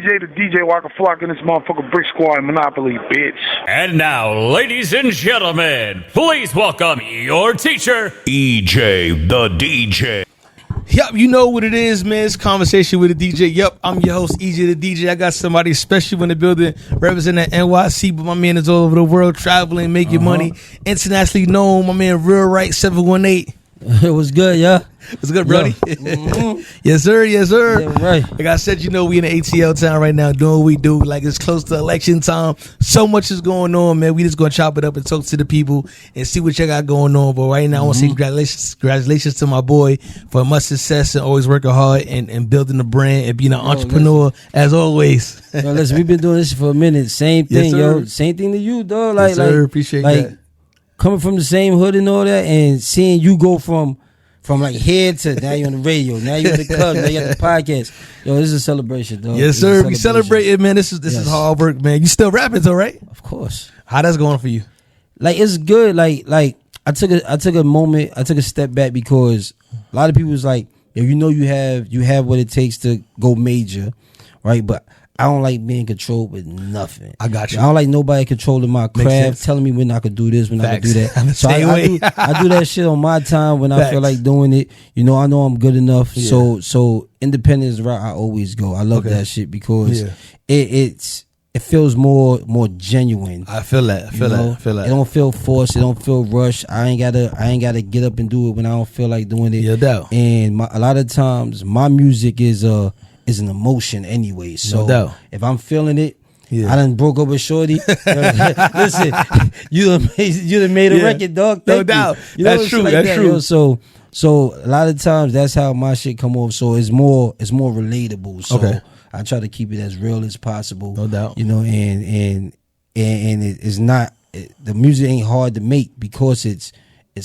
Ejay the DJ, Waka Flock in this motherfucker Brick Squad Monopoly, bitch. And now, ladies and gentlemen, please welcome your teacher, Ejay the DJ. Yep, you know what it is, man. It's Conversation with the DJ. Yep, I'm your host, Ejay the DJ. I got somebody special in the building representing NYC, but my man is all over the world traveling, making money, internationally known. My man, Real Right 718. It was good, yeah. What's good, Brody? Mm-hmm. Yes, sir. Yes, sir. Yeah, right. Like I said, you know, we in the ATL town right now doing what we do. Like, it's close to election time. So much is going on, man. We just going to chop it up and talk to the people and see what y'all got going on. But right now, I want to say congratulations to my boy for much success and always working hard and building a brand and being an entrepreneur as always. Yo, listen, we've been doing this for a minute. Same thing, yes, yo. Same thing to you, dog. Like, yes, sir. Appreciate that. Coming from the same hood and all that, and seeing you go from like here to now you're on the radio, now you're in the club, now you're at the podcast. Yo, this is a celebration, dog. Yes, sir. We celebrate it, man. This is hard work, man. You still rapping though, right? Of course. How that's going for you? Like, it's good. Like I took a moment, I took a step back because a lot of people was like, yo, you know, you have what it takes to go major, right? But I don't like being controlled with nothing. I got you. I don't like nobody controlling my craft, telling me when I could do this, when I could do that. So I do that shit on my time when I feel like doing it. You know, I know I'm good enough. Yeah. So independence route I always go. I love that shit because it feels more genuine. I feel that. I feel that. It don't feel forced. It don't feel rushed. I ain't gotta get up and do it when I don't feel like doing it. Yeah, doubt. And a lot of times my music is an emotion anyway. So no doubt. If I'm feeling it, I done broke up with Shorty. Listen, you done made a record, dog. No doubt. You know, that's true. Like that's true. Yo, so a lot of times that's how my shit come off. So it's more relatable. So I try to keep it as real as possible. No doubt. You know, and it's not, the music ain't hard to make because it's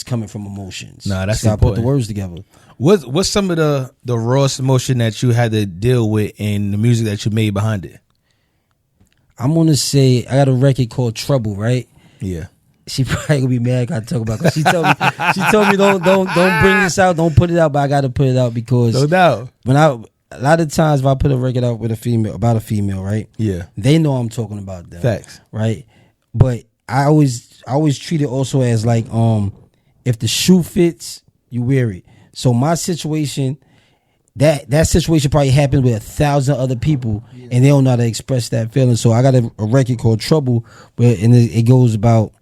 coming from emotions. Nah, that's so important. I put the words together. What's some of the rawest emotion that you had to deal with in the music that you made behind it? I'm gonna say I got a record called Trouble, right? Yeah. She probably gonna be mad. I talk about it. She told me don't bring this out, don't put it out, but I gotta put it out because no doubt. A lot of times if I put a record out with a female, right? Yeah. They know I'm talking about them. Facts. Right? But I always treat it also as like if the shoe fits, you wear it. So my situation, that situation probably happened with 1,000 other people, and they don't know how to express that feeling. So I got a record called Trouble, and it goes about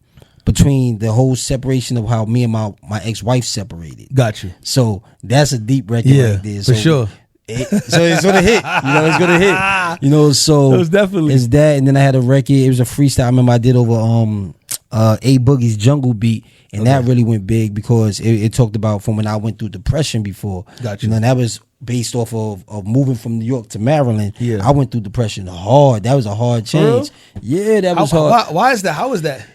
between the whole separation of how me and my ex-wife separated. Got you. So that's a deep record right there. So for sure. So it's gonna hit. You know, it's gonna hit. You know, so it was definitely it's that. And then I had a record. It was a freestyle. I remember I did over A Boogie's Jungle Beat. And that really went big because it talked about from when I went through depression before. Gotcha. You know, and that was based off of moving from New York to Maryland. Yeah. I went through depression hard. That was a hard change. Yeah, that was hard. Why is that? How is that?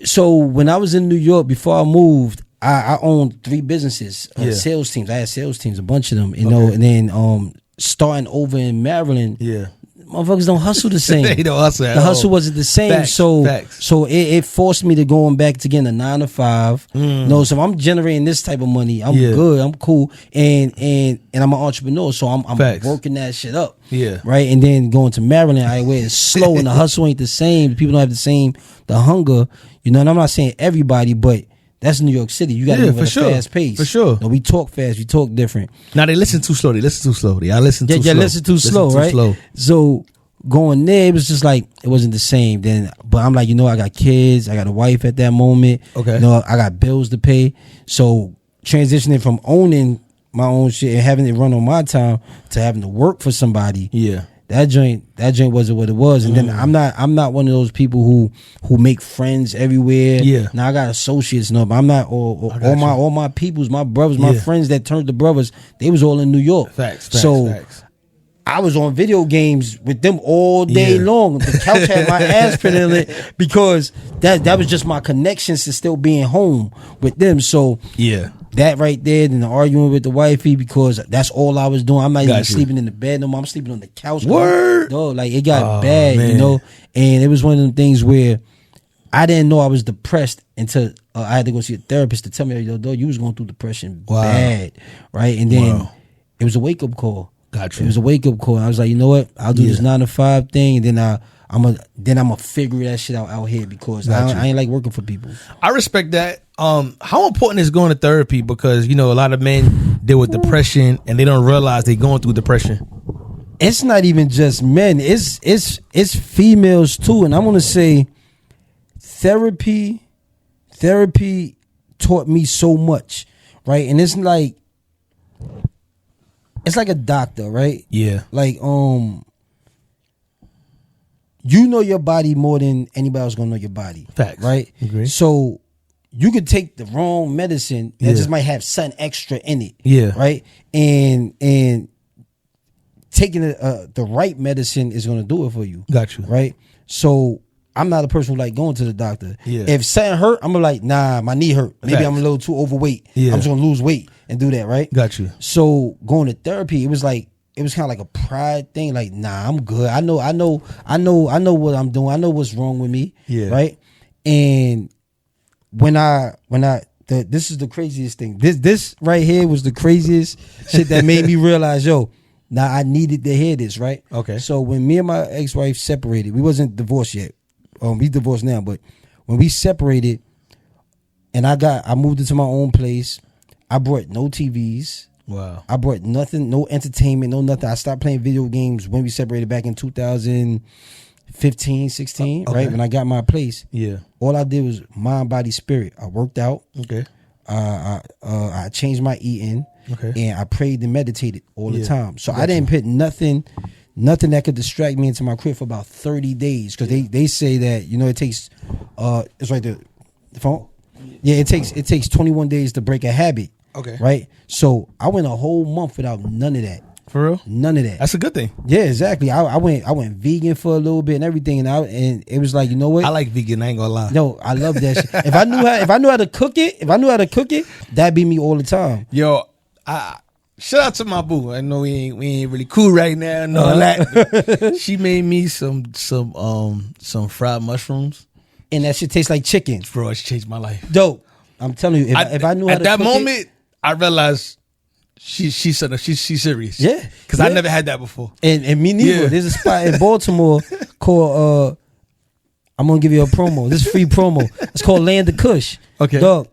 So when I was in New York, before I moved, I owned 3 businesses, sales teams. I had sales teams, a bunch of them, you know, and then starting over in Maryland. Yeah. Motherfuckers don't hustle the same. They don't hustle at The all. hustle wasn't the same. Facts, so it forced me to going back to getting a 9 to 5. No, so if I'm generating this type of money, I'm good, I'm cool, and I'm an entrepreneur, so I'm working that shit up. Yeah. Right. And then going to Maryland, where it's slow and the hustle ain't the same. People don't have the hunger. You know, and I'm not saying everybody, but that's New York City. You got to move at a fast pace. For sure. No, we talk fast. We talk different. Now they listen too slow. I listen too slow. Listen too slow, right? So going there, it was just like it wasn't the same. Then, but I'm like, you know, I got kids. I got a wife at that moment. Okay. You know, I got bills to pay. So transitioning from owning my own shit and having it run on my time to having to work for somebody. Yeah. That joint wasn't what it was, and then I'm not one of those people who make friends everywhere. Yeah. Now I got associates, but I'm not all my peoples, my brothers, my friends that turned to brothers. They was all in New York. Facts. I was on video games with them all day long. The couch had my ass printed in it because that was just my connections to still being home with them. So that right there, then the arguing with the wifey because that's all I was doing. I'm not even sleeping in the bed no more. I'm sleeping on the couch. Word. No, like it got bad, man. you know. And it was one of them things where I didn't know I was depressed until I had to go see a therapist to tell me, yo, you was going through depression bad, right? And then it was a wake up call. Gotcha. It was a wake up call. I was like, you know what? I'll do this 9 to 5 thing, and then I'm gonna figure that shit out here because I ain't like working for people. I respect that. How important is going to therapy? Because a lot of men deal with depression and they don't realize they're going through depression. It's not even just men. It's females too. And I'm gonna say, therapy taught me so much, right? And it's like a doctor, right? Yeah. Like you know your body more than anybody else gonna know your body. Facts. Right? Agree. So you could take the wrong medicine that just might have something extra in it. Yeah. Right? And taking the right medicine is gonna do it for you. Got you. Right? So I'm not a person who like going to the doctor. Yeah. If something hurt, I'm gonna like, nah, my knee hurt. Maybe Facts. I'm a little too overweight. Yeah. I'm just gonna lose weight and do that, right? Got you. So going to therapy, it was kind of like a pride thing. Like, nah, I'm good. I know what I'm doing. I know what's wrong with me. Yeah. Right. And this is the craziest thing. This right here was the craziest shit that made me realize, now I needed to hear this, right? Okay. So when me and my ex-wife separated, we wasn't divorced yet. We divorced now, but when we separated, and I moved into my own place, I brought no TVs. Wow. I brought nothing, no entertainment, no nothing. I stopped playing video games when we separated back in 2015, 16, okay. right? When I got my place. Yeah. All I did was mind, body, spirit. I worked out. Okay. I changed my eating. Okay. And I prayed and meditated all the time. So I didn't put nothing that could distract me into my crib for about 30 days. Because they say that, it takes, it's right there, the phone? Yeah, it takes 21 days to break a habit. Okay. Right? So I went a whole month without none of that. For real? None of that. That's a good thing. Yeah, exactly. I went vegan for a little bit and everything, and it was like, you know what? I like vegan. I ain't gonna lie. No, I love that shit. If I knew how to cook it, that'd be me all the time. Yo, shout out to my boo. I know we ain't really cool right now and all that. She made me some fried mushrooms. And that shit tastes like chicken. Bro, she changed my life. Dope. I'm telling you, if I knew how to at that cook moment, I realized she's serious. Yeah. Because I never had that before. And me neither. Yeah. There's a spot in Baltimore called I'm gonna give you a promo. This is free promo. It's called Land of Kush. Okay. Dog.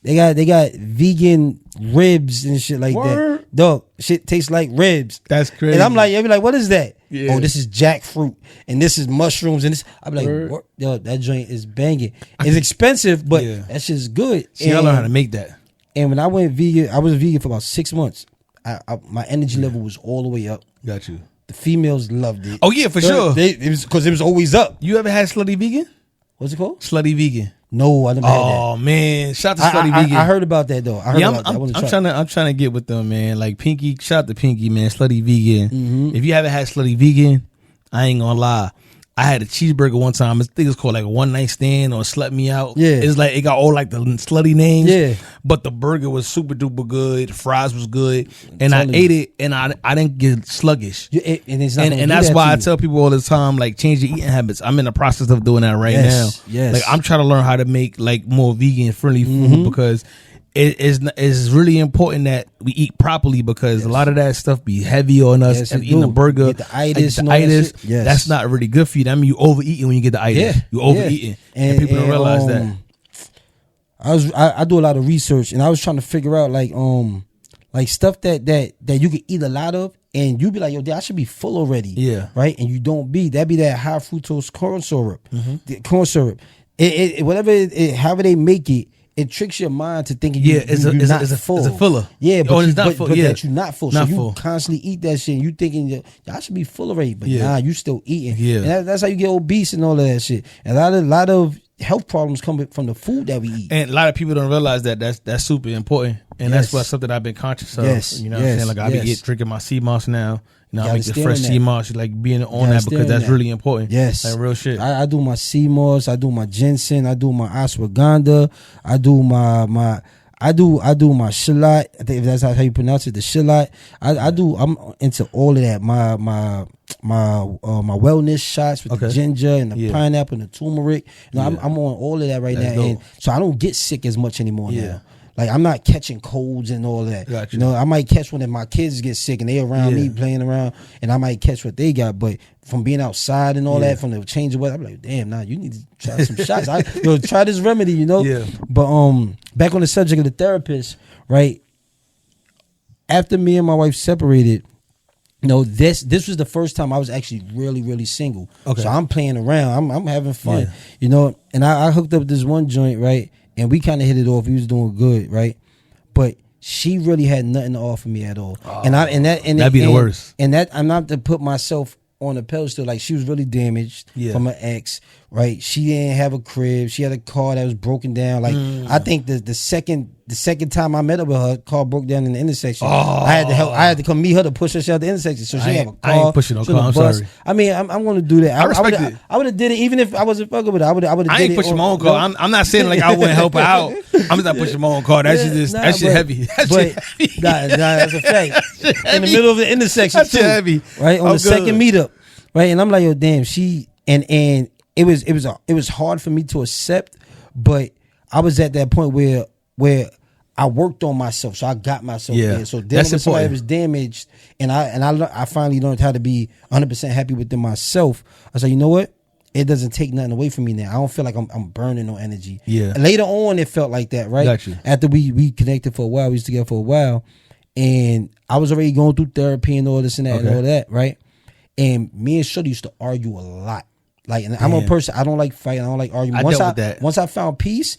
They got vegan ribs and shit like Word. that. Dog, shit tastes like ribs. That's crazy. And I'm like, I be like, what is that? Yeah. Oh, this is jackfruit, and this is mushrooms, and this. I be like, Word. what? Yo, that joint is banging. It's expensive, but Yeah. that shit's good. See, I learned how to make that. And when I went vegan, I was vegan for about 6 months. My energy level was all the way up. Got you. The females loved it. Oh yeah, for sure. It was because it was always up. You ever had Slutty Vegan? What's it called? Slutty Vegan. No, I never had that. Oh man, shout out to Slutty Vegan. I heard about that though. I heard about that. I wanna try. I'm trying to get with them, man. Like Pinky, shout out to Pinky, man. Slutty Vegan. If you haven't had Slutty Vegan, I ain't gonna lie. I had a cheeseburger one time. I think it's called like a one night stand or Slut Me Out. Yeah. It's like it got all like the slutty names. Yeah. But the burger was super duper good. The fries was good. And I ate it and I didn't get sluggish. And it's not And that's why I tell people all the time, like, change your eating habits. I'm in the process of doing that right now. Yes. Like, I'm trying to learn how to make like more vegan friendly food because it's really important that we eat properly because a lot of that stuff be heavy on us. Yes, and it eating do. a burger, Get the itis and all like, that itis, shit. Yes. that's not really good for you. That mean you overeating when you get the itis. Yeah. You overeating, and people don't realize that. I do a lot of research, and I was trying to figure out like stuff that you can eat a lot of, and you be like, yo, I should be full already. Yeah. Right, and you don't be. That be that high fructose corn syrup. The corn syrup. However they make it. It tricks your mind to thinking you're not full. It's a filler. Yeah, but, it's not full. But Yeah. that you're not full. Not so you full. constantly eat that shit. And you thinking, I should be full already. But Yeah. nah, you still eating. Yeah. And that's how you get obese and all of that shit. And a lot of health problems come from the food that we eat. And a lot of people don't realize that that's super important. And that's what something I've been conscious of. Yes. You know what I'm saying? Like I be drinking my sea moss now. You know, I make the fresh sea moss, like being on that because that's really important. Yes. Like real shit. I do my sea moss, I do my ginseng, I do my ashwagandha, I do my shallot. I think if that's how you pronounce it, the shallot. I'm into all of that. My wellness shots with the ginger and the pineapple and the turmeric. I'm on all of that right now. And so I don't get sick as much anymore now. Like I'm not catching colds and all that. Gotcha. You know, I might catch one if my kids get sick and they around me playing around, and I might catch what they got. But from being outside and all that, from the change of weather, I'm like, damn, nah, you need to try some shots. Try this remedy, you know. Yeah. But back on the subject of the therapist, right? After me and my wife separated, you know, this was the first time I was actually really, really single. Okay. So I'm playing around. I'm having fun. Yeah. You know, and I hooked up with this one joint, right? And we kind of hit it off. We was doing good, right? But she really had nothing to offer me at all. That'd be the worst. And that I'm not to put myself on a pedestal. Like she was really damaged from her ex, right? She didn't have a crib. She had a car that was broken down. Like I think the second time I met her with her, car broke down in the intersection. I had to come meet her to push her out the intersection. So she didn't have a car. I ain't pushing no car. I'm sorry. I mean, I'm going to do that. I respect it. I would have did it even if I wasn't fucking with her. I would have did it. I ain't pushing my own car. I'm not saying like I wouldn't help her out. I'm just not pushing my own car. That's shit heavy. That's a fact. In the middle of the intersection, that's too heavy. Right on the second meetup, right? And I'm like, yo, damn. She and it was hard for me to accept, but I was at that point where I worked on myself, so I got myself there. So dealing with somebody that was damaged, and I finally learned how to be 100% happy within myself. I was like, you know what? It doesn't take nothing away from me now. I don't feel like I'm burning no energy. Yeah. Later on, it felt like that, right? Got you. After we connected for a while, we was together for a while, and I was already going through therapy and all this and that and all that, right? And me and Shorty used to argue a lot. Like, and I'm a person, I don't like fighting, I don't like arguing. Once I found peace,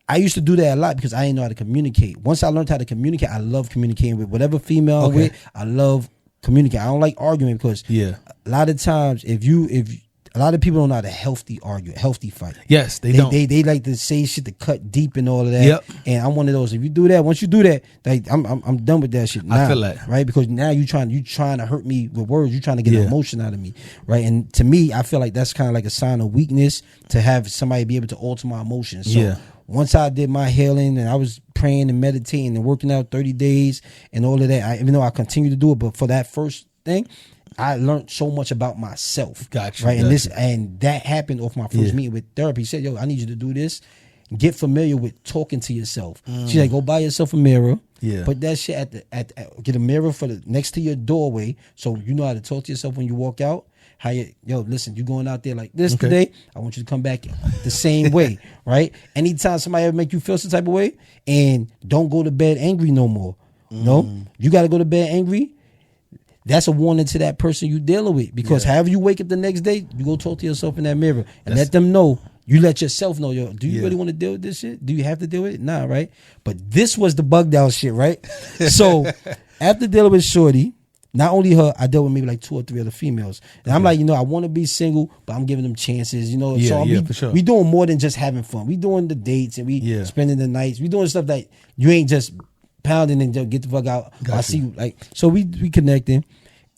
I used to do that a lot because I didn't know how to communicate. Once I learned how to communicate, I love communicating with whatever female I'm with. I love communicating. I don't like arguing because a lot of times if a lot of people don't know how to healthy argue, healthy fight. Yes, they don't. They like to say shit to cut deep and all of that. Yep. And I'm one of those. If you do that, once you do that, like I'm done with that shit. Now, I feel that. Right? Because now you trying to hurt me with words. You trying to get emotion out of me. Right? And to me, I feel like that's kind of like a sign of weakness to have somebody be able to alter my emotions. So once I did my healing and I was praying and meditating and working out 30 days and all of that, even though I continue to do it, but for that first thing, I learned so much about myself. Gotcha. Right. And that happened off my first meeting with therapy. He said, yo, I need you to do this. Get familiar with talking to yourself. She's like, go buy yourself a mirror. Yeah. Put that shit get a mirror for the next to your doorway so you know how to talk to yourself when you walk out. Listen, you going out there like this today, I want you to come back the same way, right? Anytime somebody ever make you feel some type of way, and don't go to bed angry no more. No, you got to go to bed angry. That's a warning to that person you dealing with, because however you wake up the next day, you go talk to yourself in that mirror and let them know. You let yourself know, yo, do you really want to deal with this shit? Do you have to deal with it? Nah, right? But this was the bugged out shit, right? So after dealing with Shorty, not only her, I dealt with maybe like 2 or 3 other females. And I'm like, I want to be single, but I'm giving them chances, for sure. We doing more than just having fun. We doing the dates and we spending the nights. We doing stuff that you ain't just pounding and just get the fuck out. I see you, like, so we connecting.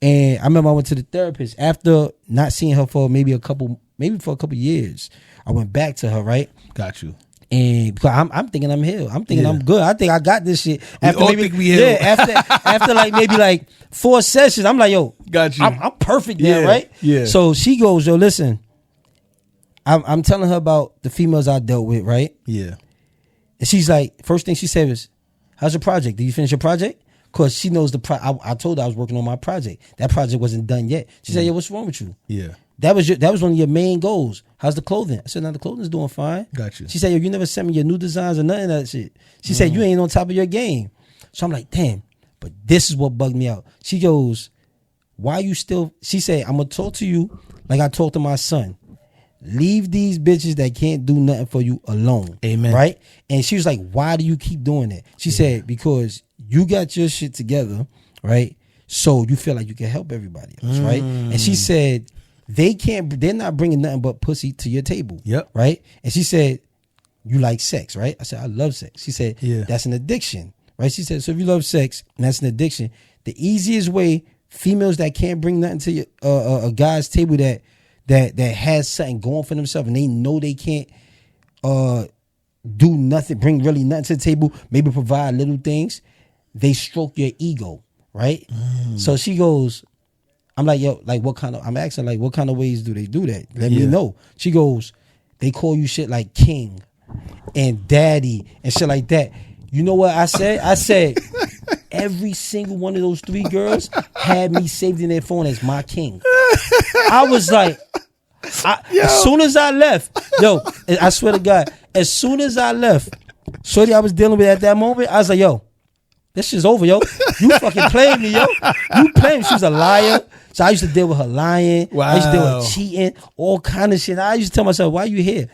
And I remember I went to the therapist after not seeing her for maybe for a couple years. I went back to her, right? Got you. And because I'm thinking I'm healed. I'm thinking I'm good. I think I got this shit. Think we healed. After like maybe 4 sessions, I'm like, yo, got you. I'm perfect now, right? Yeah. So she goes, yo, listen, I'm telling her about the females I dealt with, right? Yeah. And she's like, first thing she said was, how's your project? Did you finish your project? Because she knows I told her I was working on my project. That project wasn't done yet. She said, yo, what's wrong with you? Yeah. That was one of your main goals. How's the clothing? I said, now the clothing's doing fine. Got you. She said, yo, you never sent me your new designs or nothing of that shit. She said, you ain't on top of your game. So I'm like, damn. But this is what bugged me out. She goes, why you still, she said, I'm going to talk to you like I talked to my son. Leave these bitches that can't do nothing for you alone. Amen. Right? And she was like, why do you keep doing that? She said, because you got your shit together, right? So you feel like you can help everybody else, right? And she said, they're not bringing nothing but pussy to your table. Yep. Right? And she said, you like sex, right? I said, I love sex. She said, that's an addiction, right? She said, so if you love sex and that's an addiction, the easiest way females that can't bring nothing to your, a guy's table that has something going for themselves and they know they can't do nothing, bring really nothing to the table, maybe provide little things, they stroke your ego, right? So she goes, I'm like, yo, like I'm asking, like, what kind of ways do they do that? Let me know. She goes, they call you shit like king, and daddy and shit like that. You know what I said? I said every single one of those 3 girls had me saved in their phone as my king. I was like, as soon as I left, I swear to God, as soon as I left, shorty I was dealing with at that moment, I was like, yo, this shit's over, yo. You fucking played me, yo. You played me. She was a liar. So I used to deal with her lying. Wow. I used to deal with her cheating, all kind of shit. I used to tell myself, why you here?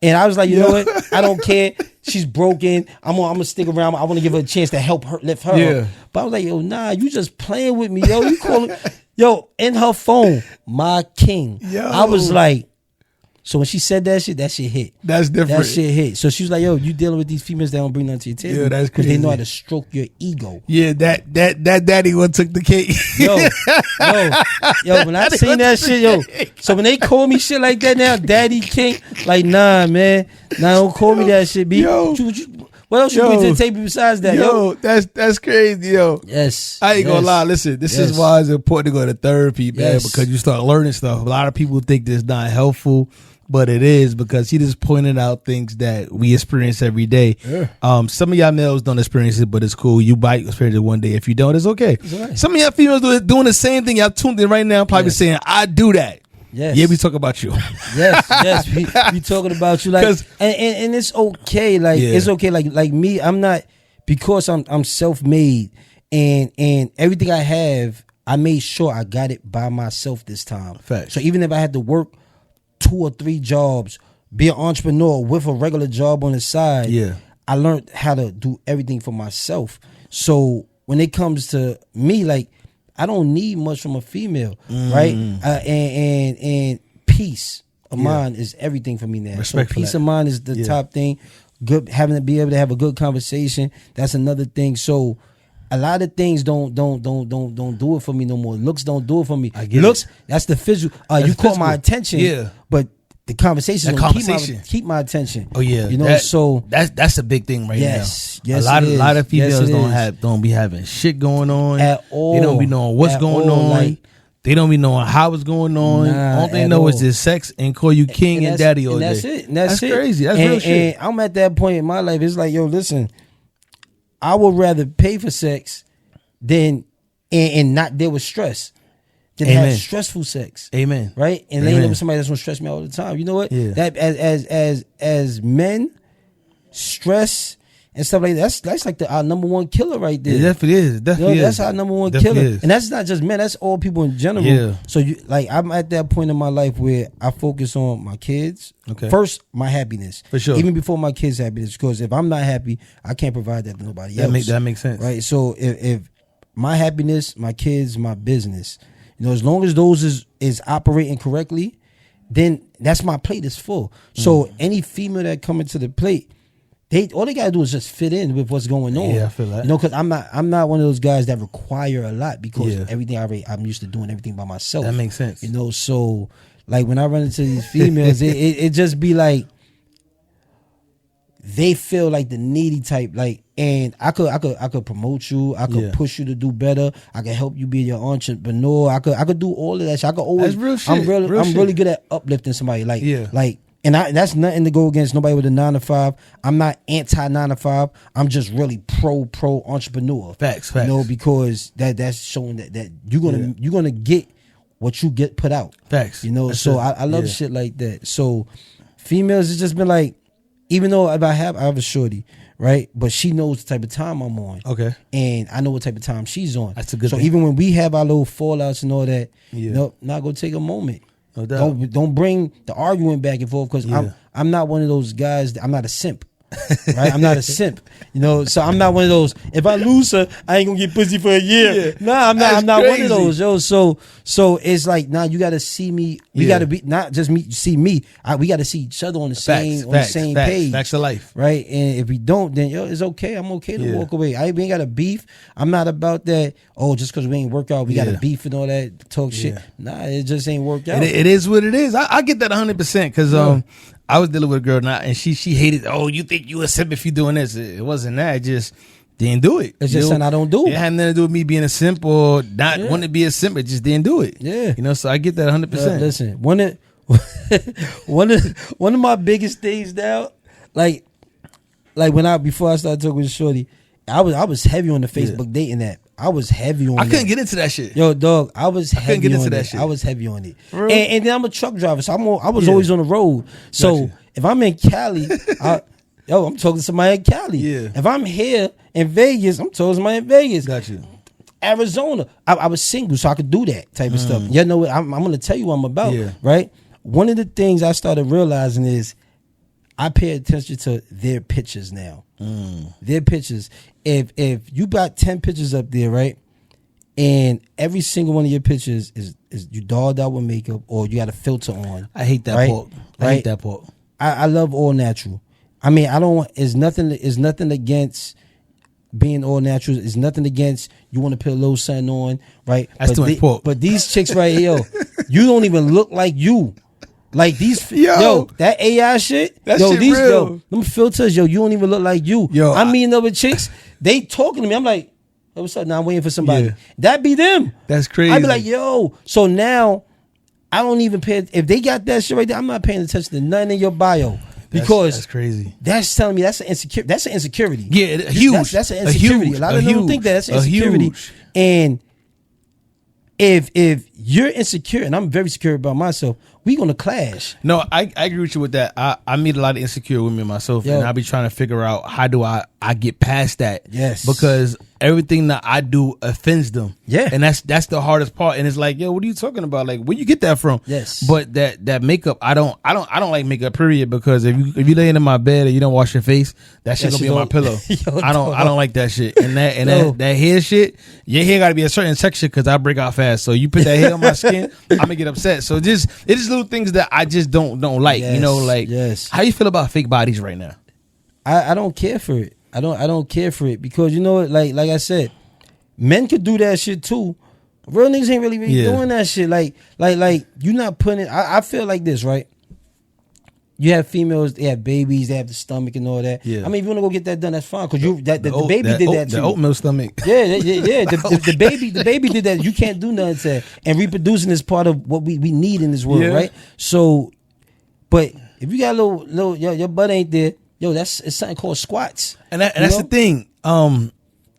And I was like, you know what? I don't care. She's broken. I'm gonna stick around. I want to give her a chance to help her, lift her up. But I was like, yo, nah, you just playing with me, yo. You calling, yo, in her phone, my king. Yo. I was like, so when she said that shit hit. That's different. That shit hit. So she was like, yo, you dealing with these females that don't bring nothing to your table. Yeah, that's crazy. Because they know how to stroke your ego. Yeah, that daddy one took the cake. When I seen that shit, so when they call me shit like that now, daddy king, like, nah, man. Nah, don't call me that shit, B. What else you bring to the table besides that, yo? That's crazy, yo. Yes. I ain't gonna lie. Listen, this is why it's important to go to therapy, man, because you start learning stuff. A lot of people think this not helpful, but it is, because he just pointed out things that we experience every day. Yeah. Some of y'all males don't experience it, but it's cool. You might experience it one day. If you don't, it's okay. Right. Some of y'all females doing the same thing. Y'all tuned in right now, probably saying, I do that. Yes. Yeah, we talk about you. yes. We talking about you, like, and it's okay. Like, it's okay. Like me, I'm not, because I'm self-made, and everything I have, I made sure I got it by myself this time. Facts. So even if I had to work 2 or 3 jobs, be an entrepreneur with a regular job on the side, I learned how to do everything for myself. So when it comes to me, like, I don't need much from a female, right? And peace of mind is everything for me now. Respect so peace of mind is the top thing. Good, having to be able to have a good conversation, that's another thing. So a lot of things don't do it for me no more. Looks don't do it for me. Looks, that's the physical. You caught my attention, but the conversation keep my attention. Oh yeah, you know. So that's a big thing right now. Yes, a lot of females don't be having shit going on at all. They don't be knowing what's going on. Like, they don't be knowing how it's going on. All they know is just sex and call you king and daddy all day. That's it. That's it. Crazy. That's real shit. And I'm at that point in my life. It's like, yo, listen, I would rather pay for sex than and not deal with stress. Than have stressful sex. Amen. Right? And laying up with somebody that's gonna stress me all the time. You know what? Yeah. That as men, stress and stuff like that, that's like our number one killer right there. It definitely is. That's our number one killer. And that's not just men, that's all people in general. Yeah. So I'm at that point in my life where I focus on my kids. Okay. First, my happiness. For sure. Even before my kids' happiness. Because if I'm not happy, I can't provide that to nobody else. That makes sense. Right. So if my happiness, my kids, my business, you know, as long as those is operating correctly, then that's my plate is full. So any female that come into the plate, all they gotta do is just fit in with what's going on. Yeah, I feel that. You know, because I'm not one of those guys that require a lot, because everything I'm used to doing everything by myself. That makes sense. You know, so like when I run into these females, it just be like they feel like the needy type, like, and I could promote you, I could push you to do better, I could help you be your entrepreneur, I could do all of that shit. I could always, that's real shit. I'm really good at uplifting somebody, like, and that's nothing to go against nobody with a 9 to 5. I'm not anti 9 to 5. I'm just really pro entrepreneur. Facts. You know, because that's showing that you're gonna get what you get put out. Facts. You know, so I love shit like that. So females, it's just been like, even though I have a shorty, right? But she knows the type of time I'm on. Okay. And I know what type of time she's on. That's a good thing. So even when we have our little fallouts and all that, not gonna take a moment. No doubt. Don't bring the arguing back and forth, because I'm not one of those guys. I'm not a simp. Right? I'm not a simp. You know, so I'm not one of those. If I lose her, I ain't gonna get pussy for a year. Nah, I'm not one of those, yo. So it's like, nah, you gotta see me. We gotta be not just me. See me. We gotta see each other on the same page. Facts of life, right? And if we don't, then it's okay. I'm okay to walk away. We ain't got a beef. I'm not about that. Oh, just because we ain't work out, we got a beef and all that talk shit. Nah, it just ain't worked out. It is what it is. I get that 100%, because I was dealing with a girl now, and she hated, oh, you think you a simp if you doing this. It wasn't that. It just didn't do it. It's just something I don't do. It had nothing to do with me being a simp or not wanting to be a simp. It just didn't do it. Yeah. You know, so I get that 100%. Listen, one of my biggest things now, like before I started talking with Shorty, I was heavy on the Facebook dating app. I was heavy on. I couldn't get into that shit. Yo, dog, I was heavy couldn't get into on that it. shit. I was heavy on it. Really? And then I'm a truck driver, so I was always on the road. So Gotcha. if I'm in Cali, I'm talking to somebody in Cali. Yeah. If I'm here in Vegas, I'm talking to somebody in Vegas. Got you. Arizona, I was single, so I could do that type of stuff. You know what? I'm going to tell you what I'm about, Yeah. right? One of the things I started realizing is I pay attention to their pictures now. Their pictures. If you got 10 pictures up there, right? And every single one of your pictures is you dolled out with makeup or you got a filter on. I hate that right? part. I hate that part. I love all natural. I mean, I don't. It's nothing against being all natural. It's nothing against you want to put a little something on, right? That's too much pork. But these chicks right here, you don't even look like you. Like these, yo, that AI shit, that yo, shit these, real. yo, them filters, yo, you don't even look like you. Yo, I mean, other chicks, they talking to me. I'm like, hey, what's up? Now I'm waiting for somebody. Yeah. That be them. That's crazy. I be like, yo. So now, I don't even pay. If they got that shit right there, I'm not paying attention to nothing in your bio because that's crazy. That's telling me that's an insecurity. That's an insecurity. Yeah, huge. That's an insecurity. A lot of them don't think that. That's an insecurity. Huge. And if you're insecure, and I'm very secure about myself, we gonna clash. No, I agree with you with that. I meet a lot of insecure women myself, Yo. and I be trying to figure out how do I get past that. Yes. Because everything that I do offends them. Yeah. And that's the hardest part. And it's like, yo, what are you talking about? Like, where you get that from? Yes. But that makeup, I don't like makeup, period, because if you laying in my bed and you don't wash your face, that shit gonna be on my pillow. Yo, I don't like that shit. And that hair shit, your hair gotta be a certain texture because I break out fast. So you put that hair on my skin, I'm gonna get upset. So it's just little things that I just don't like. Yes, you know, like yes. How you feel about fake bodies right now? I don't care for it. I don't care for it because you know what, like I said, men could do that shit too. Real niggas ain't really doing that shit. Like you not putting it. I feel like this, right? You have females, they have babies, they have the stomach and all that. Yeah. I mean, if you want to go get that done, that's fine because the baby did that too. The oatmeal stomach. Yeah. The baby did that. You can't do nothing to that. And reproducing is part of what we need in this world, right? So, but if you got a little your butt ain't there, yo, it's something called squats. And that's the thing.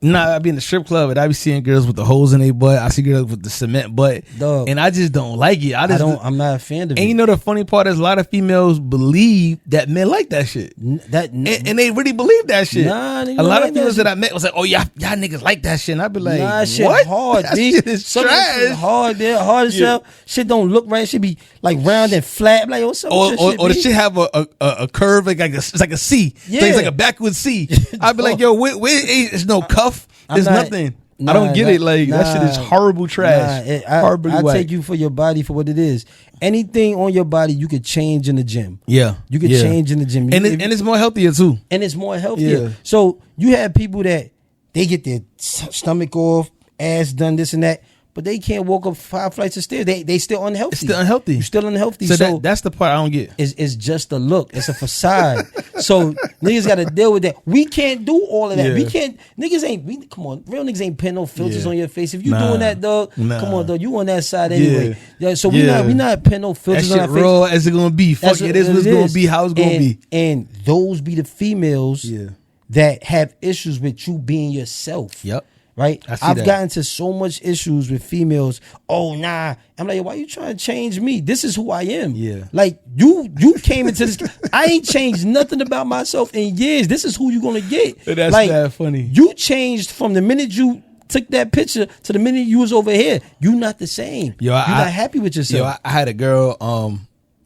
I be in the strip club and I be seeing girls with the holes in their butt. I see girls with the cement butt, dog, and I just don't like it. I'm not a fan of it. And you know the funny part is a lot of females believe that men like that shit. And they really believe that shit. Nah, a lot of females that I met was like, "Oh y'all niggas like that shit." And I be like, "Nah, shit what? hard, that B. shit is trash. Shit hard, man. Hard as hell. Shit don't look right. Shit be like round and flat. I'm like, what's up? Or the shit have a curve it's like a C. Yeah, so it's like a backwards C. I be like, yo, where there's no cuff. There's nothing. Nah, I don't get it. Like that shit is horrible trash. I take you for your body for what it is. Anything on your body you could change in the gym. Yeah, you could change in the gym, and it's more healthier too. And it's more healthier. Yeah. So you have people that they get their stomach off, ass done, this and that, but they can't walk up 5 flights of stairs. They still unhealthy. It's still unhealthy. You're still unhealthy. So that's the part I don't get. It's just a look. It's a facade. So niggas got to deal with that. We can't do all of that. Yeah. We can't. Come on. Real niggas ain't putting no filters on your face. If you doing that, dog, come on, dog. You on that side anyway. Yeah. So we not putting no filters that on our shit face. raw as it gonna be. Fuck it is what it's gonna be. How it's gonna be. And those be the females that have issues with you being yourself. Yep. Right? I've gotten to so much issues with females. Oh, nah. I'm like, why you trying to change me? This is who I am. Yeah. Like, you came into this. I ain't changed nothing about myself in years. This is who you going to get. That's like, that funny. You changed from the minute you took that picture to the minute you was over here. You not the same. You're not happy with yourself. Yo, I had a girl,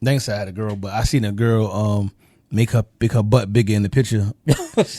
thanks I had a girl, but I seen a girl, make her butt bigger in the picture.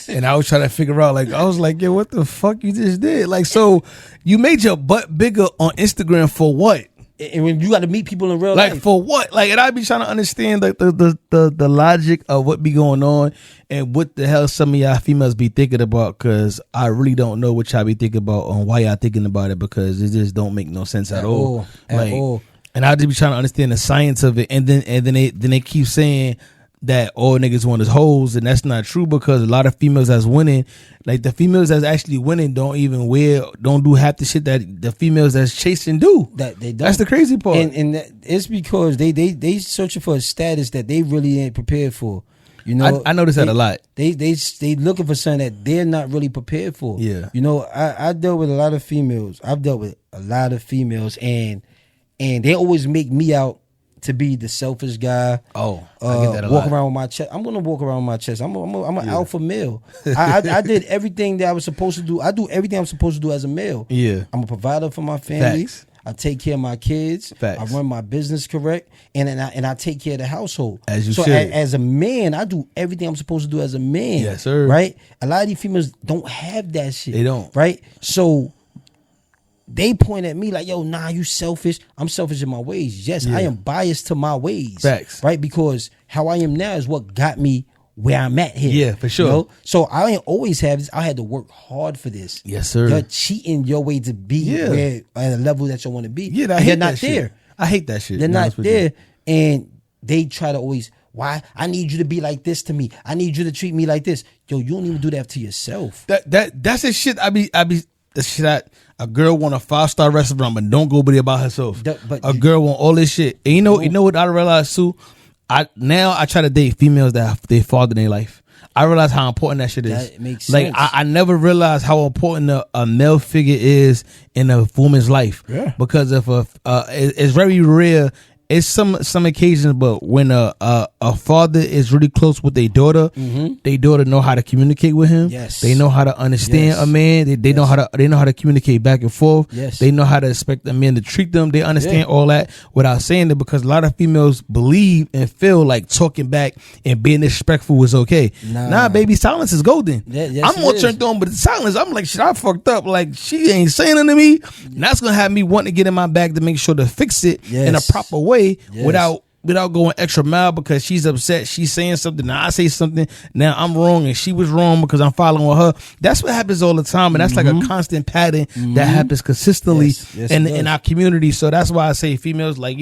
And I was trying to figure out, like, I was like, yo, what the fuck you just did? Like, so you made your butt bigger on Instagram for what? And when you got to meet people in real life. Like, for what? Like, and I be trying to understand like the logic of what be going on and what the hell some of y'all females be thinking about, because I really don't know what y'all be thinking about and why y'all thinking about it, because it just don't make no sense at all. At all. And I just be trying to understand the science of it, and then they keep saying that all niggas want is hoes, and that's not true, because a lot of females that's winning, like the females that's actually winning don't do half the shit that the females that's chasing do. That they don't. That's the crazy part. And it's because they searching for a status that they really ain't prepared for. You know, I notice that a lot. They looking for something that they're not really prepared for. Yeah. You know, I dealt with a lot of females. I've dealt with a lot of females, and they always make me out to be the selfish guy. Oh, I get that a walk lot. around with my chest. I'm gonna walk around with my chest. I'm an alpha male. I did everything that I was supposed to do. I do everything I'm supposed to do as a male. Yeah. I'm a provider for my family. Facts. I take care of my kids. Facts. I run my business correct, and I take care of the household. As you so should. As a man, I do everything I'm supposed to do as a man. Yes, sir. Right? A lot of these females don't have that shit. They don't. Right? So they point at me like, yo, nah, you selfish. I'm selfish in my ways. Yes, Yeah. I am biased to my ways. Facts. Right? Because how I am now is what got me where I'm at here. Yeah, for sure. You know? So I ain't always have this. I had to work hard for this. Yes, sir. You're cheating your way to be where at a level that you want to be. Yeah, I And hate they're not that shit. there. I hate that shit. They're to be not honest with you. there. And they try to always, why? I need you to be like this to me. I need you to treat me like this. Yo, you don't even do that to yourself. That's the shit. I be the shit. A girl want a 5-star restaurant, but don't go over there by herself. But a girl want all this shit. And you know what I realized too. I try to date females that have their father in their life. I realize how important that shit is. That makes like sense. I never realized how important a male figure is in a woman's life. Yeah. Because if it's very rare. It's some occasions, but when a father is really close with their daughter, their daughter know how to communicate with him. Yes. They know how to understand Yes. a man. They know how to communicate back and forth. Yes. They know how to expect a man to treat them. They understand all that without saying it, because a lot of females believe and feel like talking back and being disrespectful is okay. Nah, baby, silence is golden. Yes, I'm more it is. turned on, but the silence, I'm like, shit, I fucked up. Like, she ain't saying nothing to me. And that's gonna have me wanting to get in my bag to make sure to fix it in a Yes. proper way. Yes. Without going extra mile, because she's upset. She's saying something. Now I say something. Now I'm wrong and she was wrong because I'm following her. That's what happens all the time. And that's like a constant pattern that happens consistently Yes, in it does. our community. So that's why I say females, like,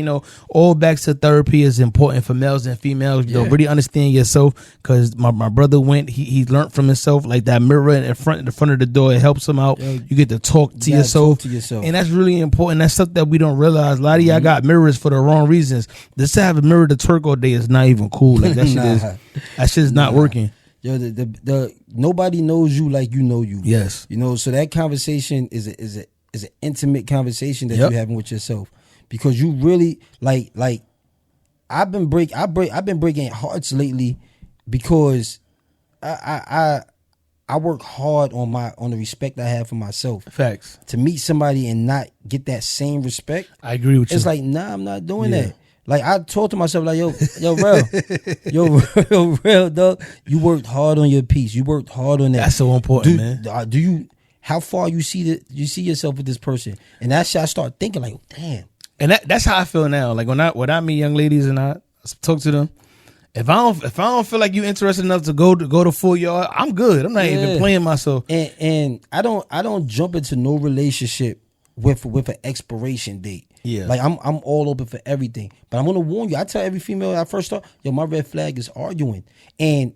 all back to therapy is important for males and females. You know, really understand yourself, because my brother went, he learned from himself, like that mirror in the front of the door. It helps him out. You get to talk to gotta yourself. talk to yourself. And that's really important. That's stuff that we don't realize. A lot of y'all got mirrors for the wrong reasons. Just to have a mirror to twerk all day is not even cool. Like that shit is not working. Yo, the nobody knows you like you know you. Yes. So that conversation is an intimate conversation that Yep. you're having with yourself, because you really like I've been breaking hearts lately, because I work hard on the respect I have for myself. Facts. To meet somebody and not get that same respect, I agree with you. it's like, nah, I'm not doing Yeah. that. Like, I talk to myself like, yo, real dog. You worked hard on your piece. You worked hard on that. That's so important, man. Do you? How far you see yourself with this person? And that shit, I start thinking like, damn. And that's how I feel now. Like when I meet young ladies and I talk to them, if I don't feel like you interested enough to go to full yard, I'm good. I'm not even playing myself. And I don't jump into no relationship with an expiration date. Yeah. Like I'm all open for everything. But I'm gonna warn you. I tell every female I first start, yo, my red flag is arguing. And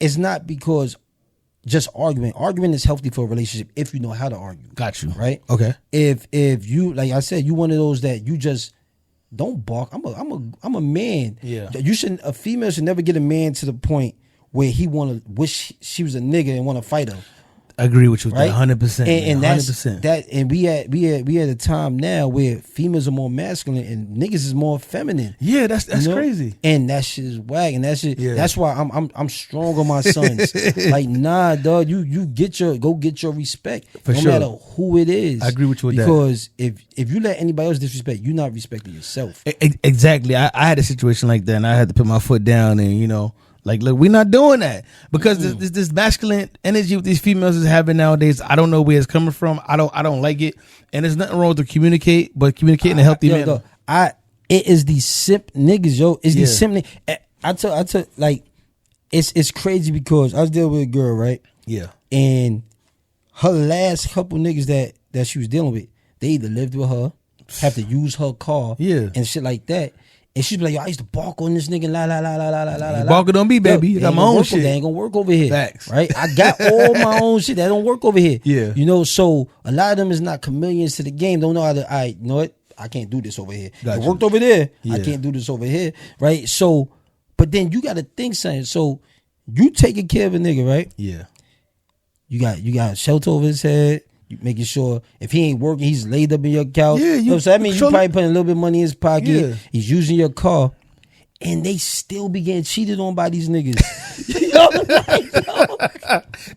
it's not because just arguing. Arguing is healthy for a relationship if you know how to argue. Got you. Right? Okay. If you, like I said, you one of those that you just don't bark. I'm a man. Yeah. A female should never get a man to the point where he wanna wish she was a nigga and wanna fight her. I agree with you, Right? 100%. And that's 100%. that. And we at a time now where females are more masculine and niggas is more feminine. Yeah, that's You know? crazy. And that shit is whack. And that shit. Yeah. That's why I'm strong on my sons. Like, nah, dog. You get your respect. For no sure. matter who it is. I agree with you with that. because if you let anybody else disrespect, you're not respecting yourself. Exactly. I had a situation like that, and I had to put my foot down, and like, look, we're not doing that, because this masculine energy with these females is having nowadays. I don't know where it's coming from. I don't like it, and there's nothing wrong to communicate, but communicate in a healthy manner. It is these simp niggas, yo. It's these Yeah. simp niggas. I tell, like, it's crazy because I was dealing with a girl, right? Yeah. And her last couple niggas that she was dealing with, they either lived with her, have to use her car, Yeah. and shit like that. And she'd be like, yo, I used to bark on this nigga, la la la la la la la la. Barking on me, baby. Yo, You got ain't my gonna own work shit. They ain't gonna work over here. Facts. Right? I got all my own shit that don't work over here. Yeah. So a lot of them is not chameleons to the game. Don't know how to, you know what? I can't do this over here. Gotcha. It worked over there. I Yeah. can't do this over here. Right? So, but then you got to think something. So You taking care of a nigga, right? Yeah. You got shelter over his head. You making sure if he ain't working, he's laid up in your couch. Yeah, so I mean, you probably putting a little bit of money in his pocket. Yeah. He's using your car, and they still be getting cheated on by these niggas. Yo,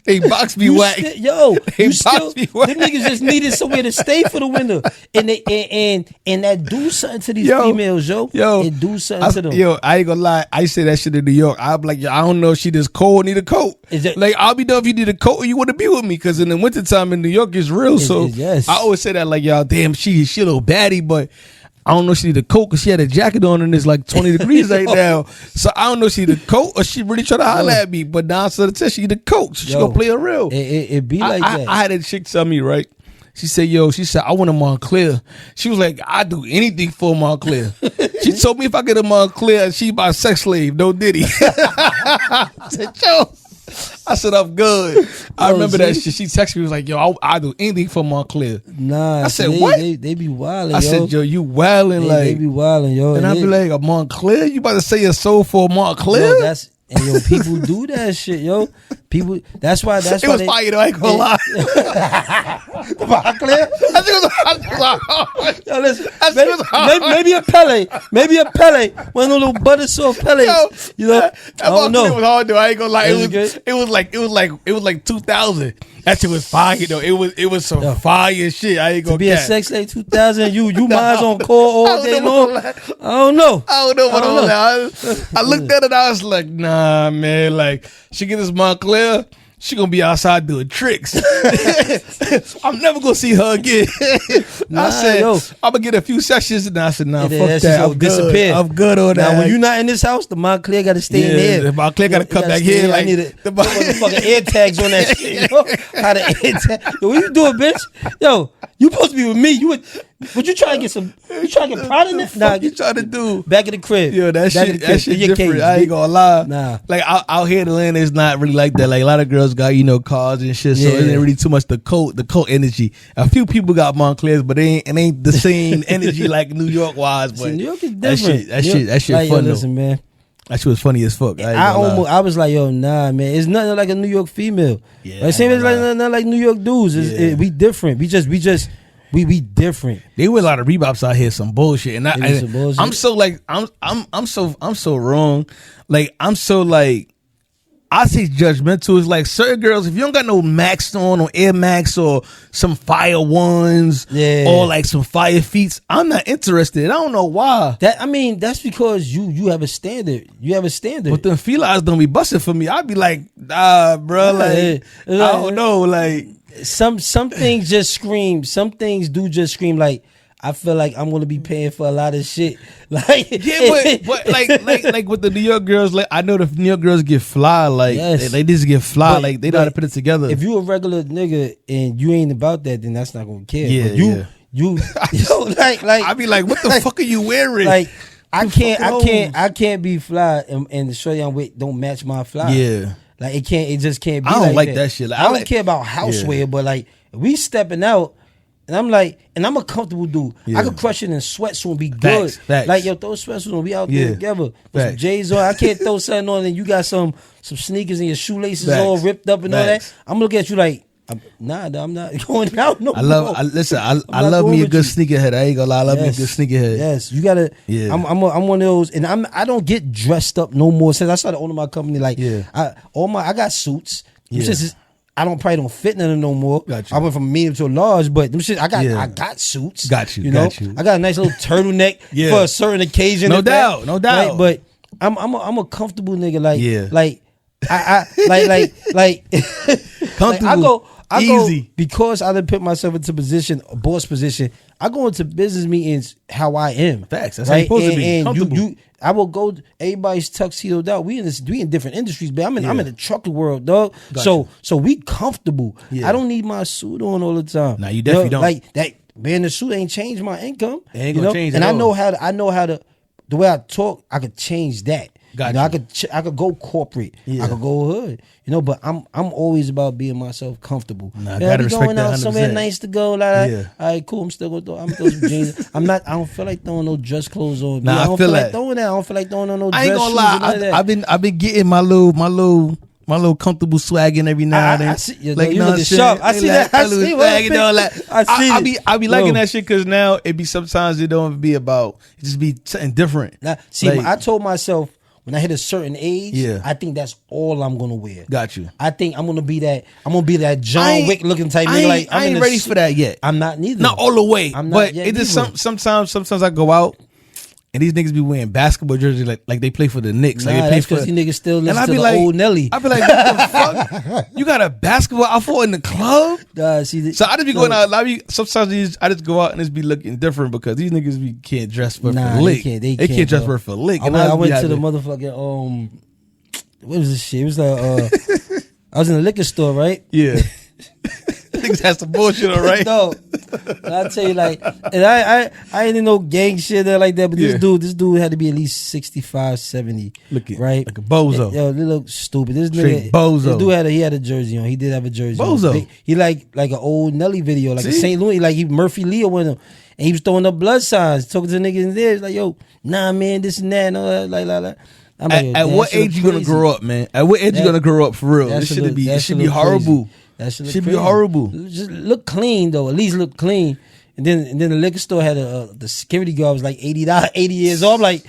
They box me whack. You still them niggas just needed somewhere to stay for the winter, and they and that do something to these females, yo. It do something to them. Yo, I ain't gonna lie. I say that shit in New York. I'm like, yo, I don't know if she just cold or need a coat. Like, I'll be done if you need a coat or you want to be with me, because in the wintertime in New York it's real. I always say that, like, y'all, damn, she a little baddie, but I don't know if she need a coat because she had a jacket on and it's like 20 degrees right now. So I don't know if she need a coat or she really try to holler at me. But now to the test, she need a coat. So she gonna play a real. It be like that. I had a chick tell me, right? She said, I want a Montclair. She was like, I do anything for a Montclair. She told me if I get a Montclair, she my sex slave, no Diddy. I said, yo. I said, I'm good. I remember that shit. She texted me, was like, yo, I do anything for Montclair. Nah. I said, what? They be wilding, I said, yo, you wilding, like. They be wilding, yo. And I be like, a Montclair? You about to say your soul for a Montclair? Yo, people do that shit, yo. People, that's why it was fire though, I ain't gonna lie. Montclair? I think it was yo, listen, maybe a Pele. One of those little butter soft Pele. You know? I don't know. It was hard though, I ain't gonna lie. It was like 2000. That shit was fire though. It was some fire shit. I ain't gonna to be a sex slave 2000. You minds on call all day long. I don't know. I looked at it. I was like, nah, man. Like, she get this Montclair, she gonna be outside doing tricks. I'm never gonna see her again. I said, I'm gonna get a few sessions, and I said, nah, fuck that. I'm good. I'm good on that. Now, when you're not in this house, the Montclair got to stay in there. The Montclair got to come back here. Like, I need the motherfucking air tags on that shit. Yo. How the air tag? Yo, what you doing, bitch? Yo, you supposed to be with me. Would you try to get some? You trying to get proud in it? Nah, you trying to do back in the crib. Yo, that shit different. Cage, I ain't gonna lie. Nah, like out here in Atlanta, it's not really like that. Like a lot of girls got cars and shit, so it ain't really too much the cult energy. A few people got Montclairs, but it ain't the same energy like New York wise. But New York is different. That shit like, fun though. Listen, man. That shit was funny as fuck. I was like, yo, nah, man. It's nothing like a New York female. Yeah, like, same as like not like New York dudes. We different. We different. They wear a lot of Reeboks out here, some bullshit, and I'm so like I'm so wrong. Like I'm so like I say judgmental. It's like certain girls, if you don't got no Max on or Air Max or some Fire Ones or like some Fire Feets, I'm not interested. I don't know why. That's because you have a standard. You have a standard. But the felines don't be busting for me. I'd be like, bro, like I don't know, like. Some things just scream. Some things do just scream. Like I feel like I'm gonna be paying for a lot of shit. Like but like with the New York girls, like I know the New York girls get fly. Like they just get fly. But, like they know how to put it together. If you a regular nigga and you ain't about that, then that's not gonna care. Yeah, but you like I be like, what the fuck are you wearing? Like I can't be fly and the shorty I'm with don't match my fly. Yeah. Like it just can't be. I don't like that shit. Like, I don't care about housewear, but like we stepping out, and I'm like, and I'm a comfortable dude. I could crush it in sweatsuit and be good. Facts. Like yo, throw a sweatsuit on, we out there together with some J's on. I can't throw something on and you got some sneakers and your shoelaces all ripped up and all that. I'm looking at you like, I'm not going out no more. I love me a good sneakerhead. I ain't gonna lie, I love me a good sneakerhead. Yes, you gotta. Yeah, I'm one of those, and I don't get dressed up no more since I started owning my company. Like, I got suits. I probably don't fit none of them no more. I went from medium to a large, but them shit, I got suits. Got you. I got a nice little turtleneck for a certain occasion. No doubt. Right? But I'm a comfortable nigga. Comfortable. I easy. go, because I done put myself into a boss position. I go into business meetings how I am. Facts. That's how you're supposed to be. And I will go. Everybody's tuxedoed out. We in different industries, but I'm in the trucker world, dog. So we comfortable. Yeah. I don't need my suit on all the time. Nah, you definitely don't. Like that. Man, the suit ain't changed my income. It ain't gonna change. And I know how to. The way I talk, I could change that. Got you know, you. I could go corporate. Yeah. I could go hood. You know, but I'm always about being myself comfortable. Nah, you gotta know, I be respect going that out 100%. somewhere nice to go. Like, Yeah. all right, cool. I'm still gonna throw some jeans. I don't feel like throwing no dress clothes on. Nah, I don't I feel feel like that. throwing that. I don't feel like throwing on no dress I ain't gonna shoes and none of lie. that. I've been getting my little comfortable swagging every now and then. I see you, like, you know looking what I'm saying? sharp. I see that. I see what swagging, all that. I see I be it. liking Yo. that shit because now it be sometimes it don't be about it just be something different. Now, see, Like, when I told myself when I hit a certain age, Yeah. I think that's all I'm gonna wear. got you. I think I'm gonna be that John Wick looking type I nigga. ain't, Like I I'm in ain't a ready suit. for that yet. I'm not neither. Not all the way, I'm not but yet it is neither. sometimes I go out and these niggas be wearing basketball jerseys like they play for the Knicks. Nah, Like they play that's for. because these niggas still And listen I to be the like, old Nelly. I be like, what the fuck? You got a basketball outfit in the club? See, So I just be going out. Sometimes I just go out and just be looking different because these niggas can't dress for Nah, lick. they can't dress bro. for lick. I And went just to be the happy. motherfucking what was this shit? It was I was in a liquor store, right? Yeah. Niggas had some bullshit, all right? No, I'll tell you, like, and I ain't in no gang shit there like that, but Yeah. this dude had to be at least 65, 70, Looking right? like a bozo. Yo, they look stupid. This Straight nigga, bozo. This dude had a jersey on. He did have a jersey Bozo. on. He like an old Nelly video, like a See? St. Louis, like he Murphy Leo with him. And he was throwing up blood signs, talking to niggas in there. He's like, yo, nah, man, this and that, and all that, like. I'm like, yo, At damn, what that shit age you look gonna crazy. grow up, man? At what age you That- gonna grow up for real? That This shit should look- be that it shit should be look horrible. crazy. That shit look Should be crazy. horrible. Just look clean though. At least look clean. And then the liquor store had the security guard was like 80 years old. I'm like,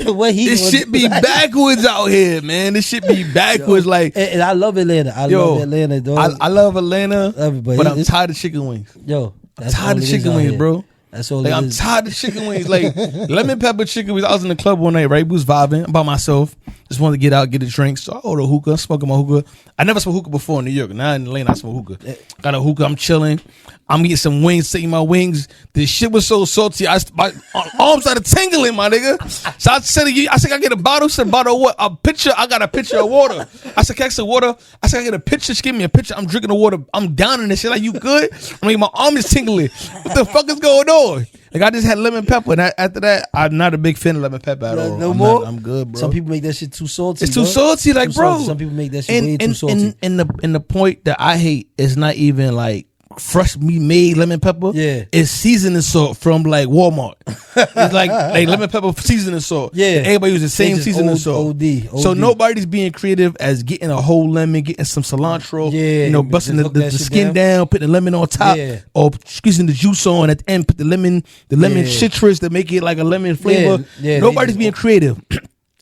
what he? This was- shit be backwards out here, man. This shit be backwards. Like, And I love Atlanta. I love Atlanta, dog. I love Atlanta, Love it, but but I'm it's- tired of chicken wings. Yo, I'm tired of chicken wings, bro. That's all. Like, it I'm is. tired of chicken wings. Like, lemon pepper chicken wings. I was in the club one night, right? We was vibing by myself. Just wanted to get out, get a drink. So I ordered a hookah, smoking my hookah. I never smoked hookah before in New York. Now in Atlanta, I smoke hookah. Got a hookah. I'm chilling. I'm getting some wings, taking my wings. This shit was so salty. My arms started tingling, my nigga. So I said, I get a bottle. She said, bottle of what? A pitcher. I got a pitcher of water. I said, can I get some water? I said, I get a pitcher. She gave me a pitcher. I'm drinking the water. I'm down in this shit. Like, you good? I mean, my arm is tingling. What the fuck is going on? Like, I just had lemon pepper. And after that, I'm not a big fan of lemon pepper at all. No more. I'm good, bro. Some people make that shit too salty. It's too bro. salty, like, Too bro. salty. Some people make that shit way too salty. And the point that I hate is not even like fresh made lemon pepper. Yeah. It's seasoning salt from like Walmart. It's like lemon pepper seasoning salt. Yeah. Everybody uses the same just seasoning salt. OD. So nobody's being creative as getting a whole lemon, getting some cilantro, Yeah, busting just hook the that shit skin down, putting the lemon on top, Yeah. or squeezing the juice on at the end, put the lemon Yeah. citrus to make it like a lemon flavor. Yeah, Nobody's they being just- creative.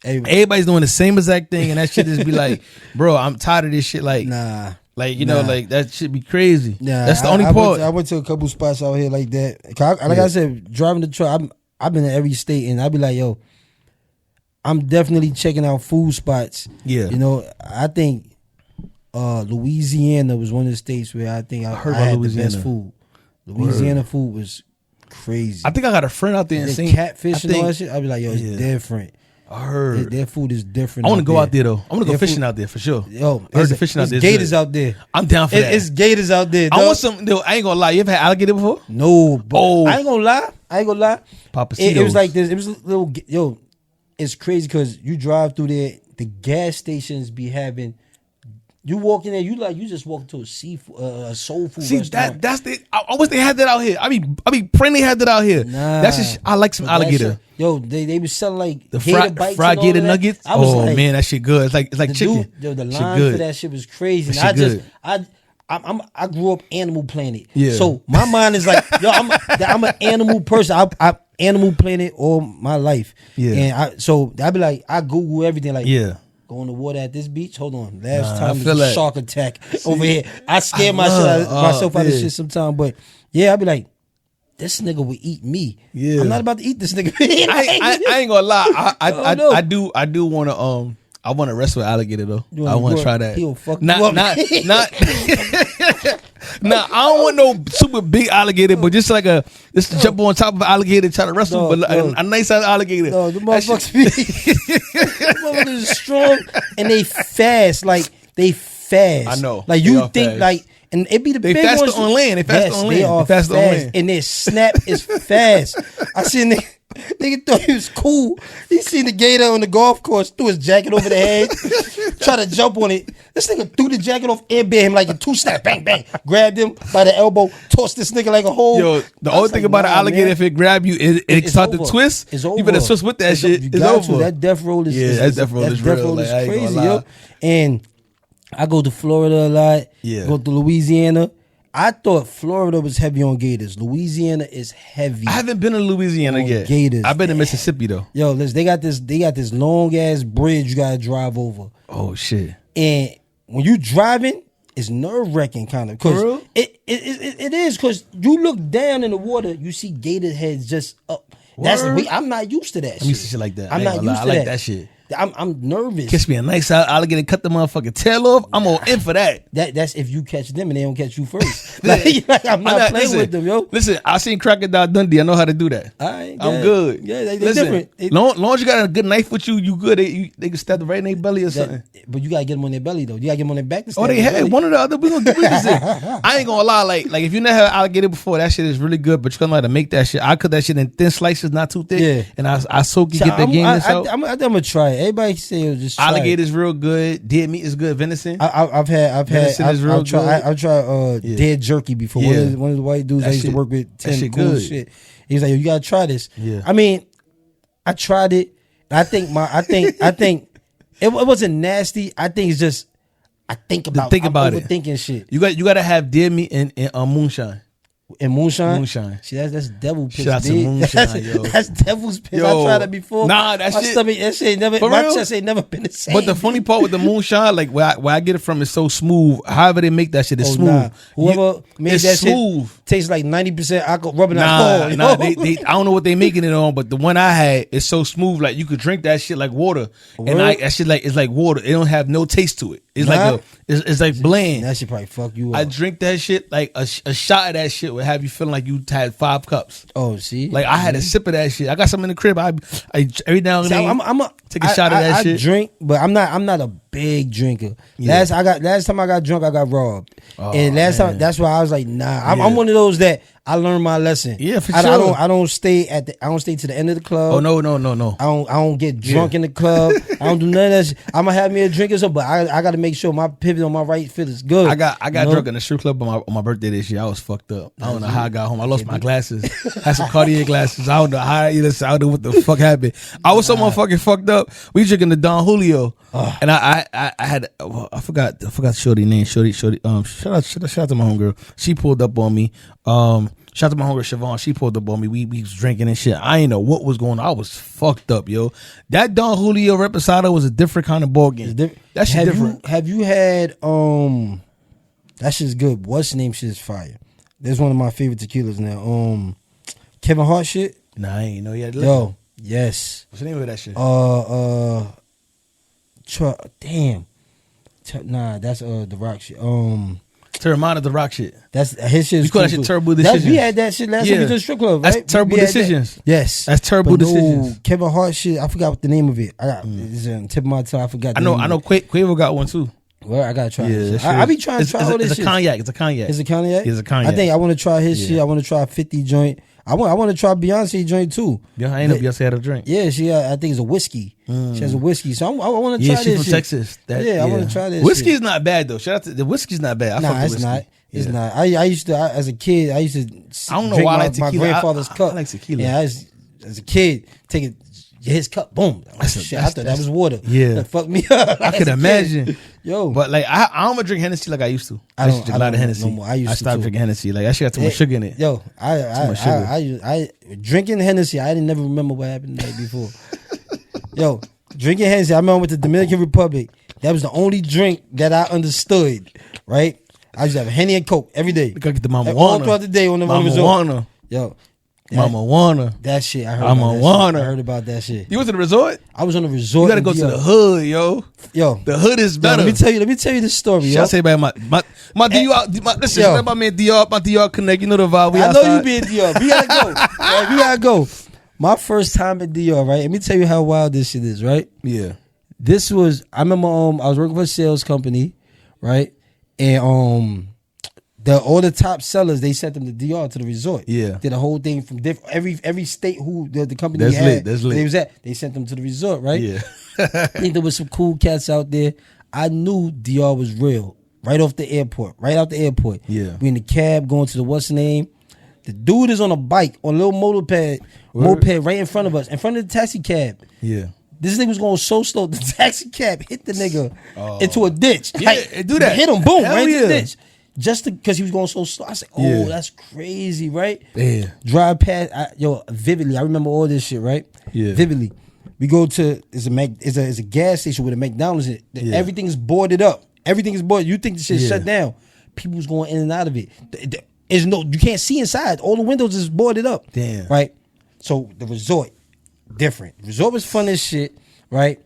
Hey, Everybody's doing the same exact thing, and that shit just be like, bro, I'm tired of this shit. Like, nah. like Nah. like that shit be crazy. Nah, That's the only I part. I went to a couple spots out here like that. I said, driving the truck, I've been in every state, and I be like, yo, I'm definitely checking out food spots. Yeah. You know, I think Louisiana was one of the states where I think I heard I about had Louisiana. the best food. Louisiana food was crazy. I think I got a friend out there and The seen catfish and all that shit. I be like, yo, it's Yeah. different. I heard. Their food is different. I want to go out there though. I want to go Their fishing food- out there for sure. Yo, I heard the fishing out there. It's is gators good. out there. I'm down for that. It's gators out there. I dog. want some. Dude, I ain't gonna lie. You ever had alligator before? No, but Oh. I ain't gonna lie. Papacitos. It was like this. It was a little. Yo, it's crazy because you drive through there. The gas stations be having. You walk in there. You just walk into a seafood, a soul food See restaurant. that's the. I wish they had that out here. I be praying they had that out here. Nah. That's just. I like some But that alligator. shit- Yo, they was selling like The gator fried bites fried and all gator of that. nuggets. I was Oh like, man, that shit good. It's like the chicken. dude, yo, the Shit line good. for that shit was crazy. That And shit I grew up Animal Planet. Yeah. So my mind is like, yo, I'm an animal person. I Animal Planet all my life. Yeah. And I be like, I Google everything. Like, Yeah. go in the water at this beach. Hold on, last Nah, I time feel was a that. shark attack over here. I scare love- myself out of yeah. shit sometimes. But yeah, I be like, this nigga would eat me. Yeah. I'm not about to eat this nigga. I ain't gonna lie. Oh, no. I do want to I want to wrestle an alligator though. You I wanna want go to try up, that. he'll fuck not you up. not Nah, I don't want no super big alligator, but just just jump on top of an alligator, try to wrestle, No, but no. a nice size alligator. No, the That shit- motherfuckers motherfuckers is strong and they fast. Like they fast. I know. Like They you are think fast. like, and it be the They big faster ones. on land. They faster Yes, on They land. are They faster on fast. land. And their snap is fast. I seen Nigga thought he was cool. He seen the gator on the golf course, threw his jacket over the head, tried to jump on it. This nigga threw the jacket off, airbag him like a 2-snap, bang, bang. Grabbed him by the elbow, tossed this nigga like a hole. Yo, the only thing about an alligator, if it grab you, it start to twist. It's over. You better twist with that shit. It's over. That death roll is that death roll is real. Like, crazy, yo. And I go to Florida a lot. Yeah. Go to Louisiana. I thought Florida was heavy on gators. Louisiana is heavy. I haven't been to Louisiana yet. Gators. I've been to Mississippi though. Yo, listen, they got this long ass bridge you gotta drive over. Oh shit. And when you driving, it's nerve wracking kind of. For real? It is because you look down in the water, you see gator heads just up. I'm not used to that. I'm used to shit like that. I'm not used to I like that shit. I'm nervous. Catch me a nice alligator, cut the motherfucking tail off. I'm all in for that. That's if you catch them and they don't catch you first. like, I'm not playing with them, yo. Listen, I seen Crocodile Dundee. I know how to do that. I'm good. Yeah, they listen, different. Long as you got a good knife with you, you good. They can stab right in their belly or something. But you gotta get them on their belly though. You gotta get them on their back to stab. Oh, they had one or the other. We gonna do this. I ain't gonna lie. Like if you never had alligator before, that shit is really good. But you gonna know how to make that shit. I cut that shit in thin slices, not too thick. Yeah. And I soak it, get the gayness out. I'm gonna try it. Everybody say it was just alligator's real good. Dead meat is good. Venison. I've tried dead jerky before. Yeah. One of the white dudes I used to work with. Tim, cool shit. He was like, you gotta try this. Yeah. I mean, I tried it. I think it wasn't nasty. I think it's just I'm overthinking shit. You got to have dead meat and moonshine. And moonshine? Moonshine. See, that's devil piss. Shout out to moonshine, yo. That's devil's piss. Yo. I tried that before. Nah, that shit ain't never. My chest ain't never been the same. But the funny part with the moonshine, like where I get it from, is so smooth. However they make that shit, is smooth. Nah. Whoever made that smooth. Shit tastes like 90% alcohol rubbing alcohol. Nah, they I don't know what they making it on, but the one I had is so smooth. Like you could drink that shit like water, and that shit it's like water. It don't have no taste to it. It's it's like bland. That shit probably fuck you up. I drink that shit like a shot of that shit would have you feeling like you had 5 cups. Oh, see, like I had a sip of that shit. I got some in the crib. I every now and then take a shot of that shit. I drink, but I'm not a big drinker. Yeah. Last time I got drunk, I got robbed. And last time, that's why I was like, nah. I'm one of those that I learned my lesson. Yeah, for sure. I don't stay to the end of the club. Oh no. I don't get drunk in the club. I don't do none of that shit. I'm gonna have me a drink or something, but I got to make sure my pivot on my right foot is good. I got drunk in the strip club on my birthday this year. I was fucked up. I don't know how I got home. I lost my glasses. Had some Cartier glasses. I don't know how I don't know what the fuck happened. I was so motherfucking fucked up. We drinking the Don Julio, and I had I forgot Shorty name. Shorty. Shout out to my homegirl. She pulled up on me. Shout out to my homegirl Siobhan. She pulled up on me. We was drinking and shit. I ain't know what was going on. I was fucked up, yo. That Don Julio Reposado was a different kind of ball game. That shit different. Have you had that shit's good. What's the name? Shit is fire. There's one of my favorite tequilas now. Kevin Hart shit. Nah, I ain't know he had Yo, yes. What's the name of that shit? Damn. Nah, that's the Rock shit. Terramana the Rock shit. That's his shit. You call that shit Terrible Decisions? We had that shit last time we did strip club, right? That's Terrible Decisions. Yes, that's Terrible Decisions. Kevin Hart shit. I forgot what the name of it. I got it's on the tip of my tongue. I forgot. I know. Quavo got one too. Well, I gotta try. Yeah, I be trying to try all this shit. It's a cognac. It's a cognac. It's a cognac. It's a cognac. I think I want to try his shit. I want to try 50 joint. I want to try Beyonce joint too. Yeah, I ain't know Beyonce had a drink. Yeah, I think it's a whiskey. She has a whiskey, so I want to try this. Yeah, she's from shit. Texas. I want to try this. Whiskey's not bad though. Shout out to the whiskey's not bad. Nah, it's not. It's not. I used to as a kid. I used to. I don't know drink why I like tequila. My grandfather's cup. I like tequila. Yeah, as a kid, take it. His cup, boom. I thought that was water. Yeah, that fucked me up. I could imagine. Yo, but like I don't drink Hennessy like I used to. I used to drink a lot of Hennessy. No more. I stopped drinking Hennessy. Like that shit got too much sugar in it. Yo, I drinking Hennessy. I didn't never remember what happened the night before. Yo, drinking Hennessy. I remember with the Dominican Republic. That was the only drink that I understood. Right. I used to have Henny and Coke every day. You gotta get the Mama all throughout the day on the resort. Yo. Mama Wanna. That shit, I heard Mama Wanna. I heard about that shit. You went to the resort? I was on the resort. You gotta go to the hood, yo. The hood is better. Let me tell you this story, yo. Should I say about my DR? Listen, shout out my man DR, my DR Connect. You know the vibe. I know you be in DR. We gotta go. Right, we gotta go. My first time at DR, right? Let me tell you how wild this shit is, right? Yeah. This was, I remember I was working for a sales company, right? And all the top sellers, they sent them to DR to the resort. Yeah. Did a whole thing from every state who the company That's had. lit, that's lit. They was at. They sent them to the resort, right? Yeah. I think there was some cool cats out there. I knew DR was real right off the airport, right out the airport. Yeah. We in the cab going to the what's the name. The dude is on a bike, on a little moped right in front of us, in front of the taxi cab. Yeah. This nigga was going so slow. The taxi cab hit the nigga into a ditch. Yeah, do that. Hit him, boom, Hell right into yeah. the ditch. Just because he was going so slow. I said, oh, Yeah. that's crazy, right? Yeah. Drive past, vividly. I remember all this shit, right? Yeah. Vividly. We go to, it's a gas station with a McDonald's in it. Yeah. Everything is boarded up. Everything is boarded. You think the shit Yeah. shut down. People's going in and out of it. You can't see inside. All the windows is boarded up. Damn. Right? So the resort, different. The resort was fun as shit, right?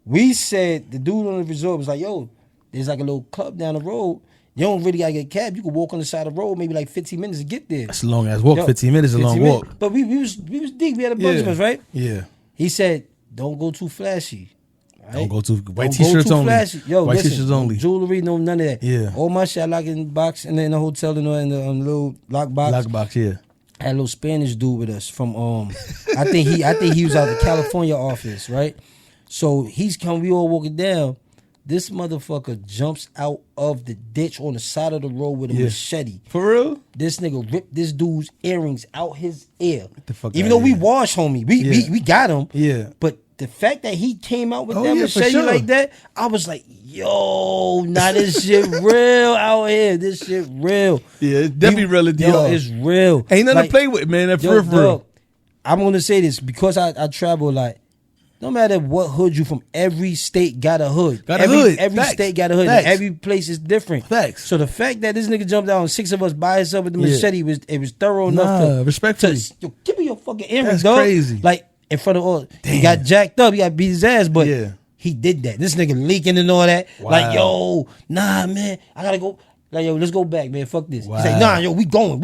We said, the dude on the resort was like, yo, there's like a little club down the road. You don't really gotta get a cab. You can walk on the side of the road, maybe like 15 minutes to get there. That's a long ass walk. 15 minutes is a long walk. But we was deep. We had a bunch of us, right? Yeah. He said, don't go too flashy. Right? Don't go too white Don't go t-shirts too only. flashy. Yo, White listen, t-shirts only. Jewelry, no none of that. Yeah. All my shit I lock in the box and in the hotel in the little lock box. Lockbox, yeah. I had a little Spanish dude with us from I think he was out of the California office, right? So we all walking down. This motherfucker jumps out of the ditch on the side of the road with a machete. For real? This nigga ripped this dude's earrings out his ear. the fuck Even outta though we here. washed, homie. We got him. Yeah. But the fact that he came out with Oh, that yeah, for machete sure. like that, I was like, yo, nah, this shit real out here. This shit real. Yeah, it's definitely real at Yo, DR. it's real. Ain't nothing Like, to play with, man. That yo, for real. dog, I'm gonna say this because I travel a lot. No matter what hood you from, every state got a hood. Got a hood. Every Facts. state got a hood. Facts. Every place is different. Facts. So the fact that this nigga jumped out on 6 of us by himself with the Yeah. machete was thorough enough Nah, to respectfully. yo, give me your fucking earrings, That's dog. crazy. Like in front of all. He Damn. got jacked up. He got beat his ass, but Yeah. he did that. This nigga leaking and all that. Wow. Like, yo, nah, man, I gotta go. Like, yo, let's go back, man. Fuck this. Wow. He's like, nah, yo, we going.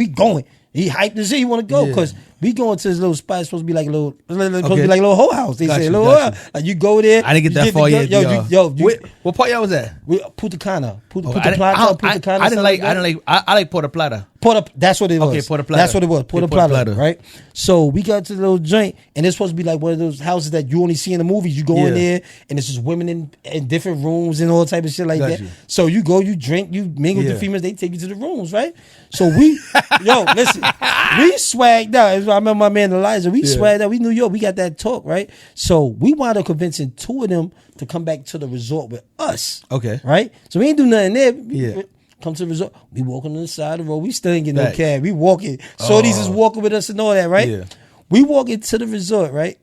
He hyped and shit. He want to go Yeah. because we going to this little spot. It's supposed to be like a little, Okay. whole house. They Got say you, little got whole house. Like you go there. I didn't get you that far the yet. gun- Yo, Wait, what part y'all was at? Punta Cana. Punta I didn't- Plata. I- Punta I- Cana. I didn't like. something I didn't like. I like Puerto Plata. That's what it was. Okay, Puerto Plata. That's what it was. Puerto Okay, Puerto Plata, Plata. right? So we got to the little joint, and it's supposed to be like one of those houses that you only see in the movies. You go in Yeah. there, and it's just women in different rooms and all type of shit like Got that. you. So you go, you drink, you mingle with Yeah. the females. They take you to the rooms, right? So we, listen, we swagged out. I remember my man Elijah. We swagged out. We New York. We got that talk, right? So we wound up convincing 2 of them to come back to the resort with us. Okay. Right? So we ain't do nothing there. Yeah. Come to the resort. We walking on the side of the road. We still ain't getting no Facts. cab. We walking. Shorties is walking with us and all that, right? Yeah. We walking to the resort, right?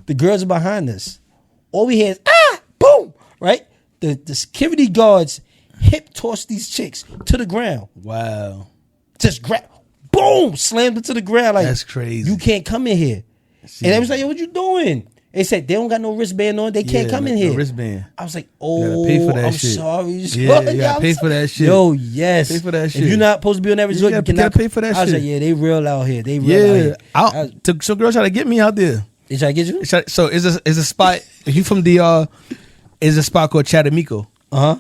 The girls are behind us. All we hear is, boom, right? The security guards hip toss these chicks to the ground. Wow. Just grab, boom, slammed them to the ground. Like, That's crazy. You can't come in here. And they was like, yo, what you doing? They said they don't got no wristband on. They can't come in here. No wristband. I was like, gotta oh, pay for that I'm shit. sorry. Yeah, you gotta I'm pay so- for that shit. Yo, yes. Pay for that shit. If you're not supposed to be on that resort, you gotta- cannot you gotta pay for that I was shit. like, yeah, they real out here. They real out Yeah. here. Some girls try to get me out there. They try to get you? So it's a spot. If you from DR, it's a spot called Chatamico.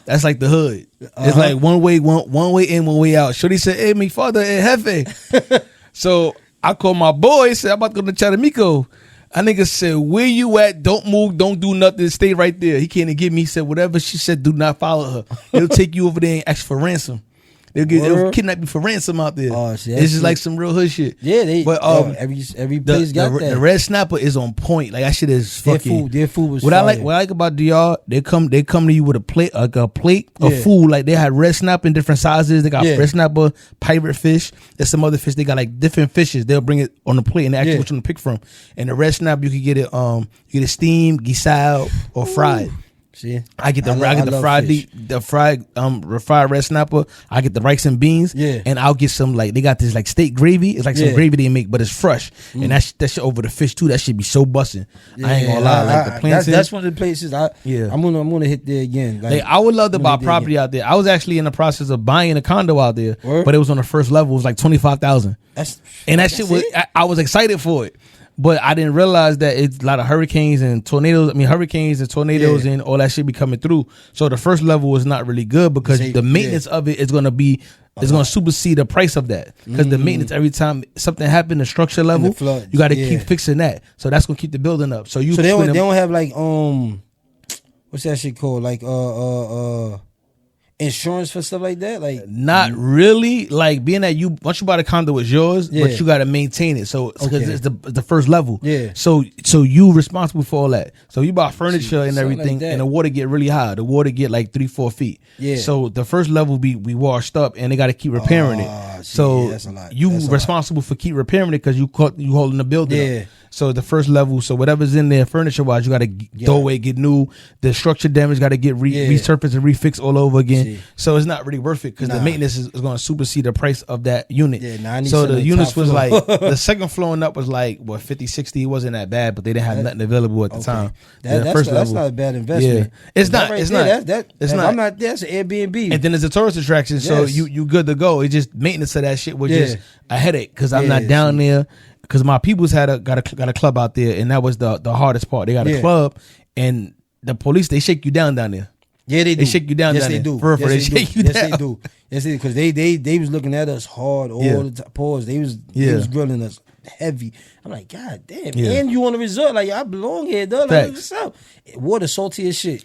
That's like the hood. It's like one way in, one way out. Shorty said, "Hey, me father, hey, jefe." So I called my boy. Said, "I'm about to go to Chatamico." A nigga said, "Where you at? Don't move. Don't do nothing. Stay right there." He can't get me. He said, "Whatever she said, do not follow her. They'll take you over there and ask for ransom. They'll kidnap you for ransom out there." Oh, shit, it's just shit. like some real hood shit. Yeah, But every place got that. the red snapper is on point. Like that shit is Their fucking. food was what I fire. like about DR, they come to you with a plate of Yeah. food. Like they had red snapper in different sizes. They got Yeah. red snapper, pirate fish. There's some other fish. They got like different fishes. They'll bring it on the plate and they ask you Yeah. what you want to pick from. And the red snapper, you can get it steamed, guisado, or fried. See? I get the I love fried fish. fried red snapper. I get the rice and beans. Yeah. And I'll get some they got this like steak gravy. It's like some Yeah. gravy they make, but it's fresh. And that shit over the fish too. That should be so busting. I ain't gonna lie. Like the plantain. That's one of the places I'm gonna hit there again. Like, I would love to I'm buy gonna hit there property again. out there. I was actually in the process of buying a condo out there, Word? but it was on the first level. It was like 25,000, and that shit was. it? I was excited for it, but I didn't realize that it's a lot of hurricanes and tornadoes. I mean, hurricanes and tornadoes Yeah. and all that shit be coming through. So the first level was not really good because Say- the maintenance of it is going to be it's gonna supersede the price of that because the maintenance every time something happened, the structure level, flood, you got to keep fixing that. So that's gonna keep the building up. So they don't have like what's that shit called? Like insurance for stuff like that? Like not really. Like being that you once you buy the condo, it's yours, but you got to maintain it. So because it's the first level. Yeah. So you responsible for all that. So you buy furniture and everything, like and the water get really high. The water get like 3-4 feet. Yeah. So the first level be washed up, and they got to keep repairing it. So that's a lot. you That's a responsible for keep repairing it because you holding the building Yeah. up. So the first level, so whatever's in there furniture wise, you got to throw away, get new. The structure damage got to get resurfaced and refixed all over again. So it's not really worth it because the maintenance is going to supersede the price of that unit. Yeah, so the units was like the second floor and up was like what 50, 60. It wasn't that bad, but they didn't have nothing available at the time. That's not a bad investment. Yeah. It's not. Right it's there, not. It's not. I'm not. That's an Airbnb. And then it's a tourist attraction, so you good to go. It just maintenance of that shit was just a headache because I'm not down there. Because my peoples got a club out there, and that was the hardest part. They got a club, and the police they shake you down there. Yeah, they do. They shake you down. Yes, down they there. do. For Yes, they shake you down. Yes, they do. Yes, they because they was looking at us hard all the time. Pause. They was grilling us heavy. I'm like, God damn. Yeah. And you on the resort? Like I belong here, dog. Like, what's up? Water salty as shit.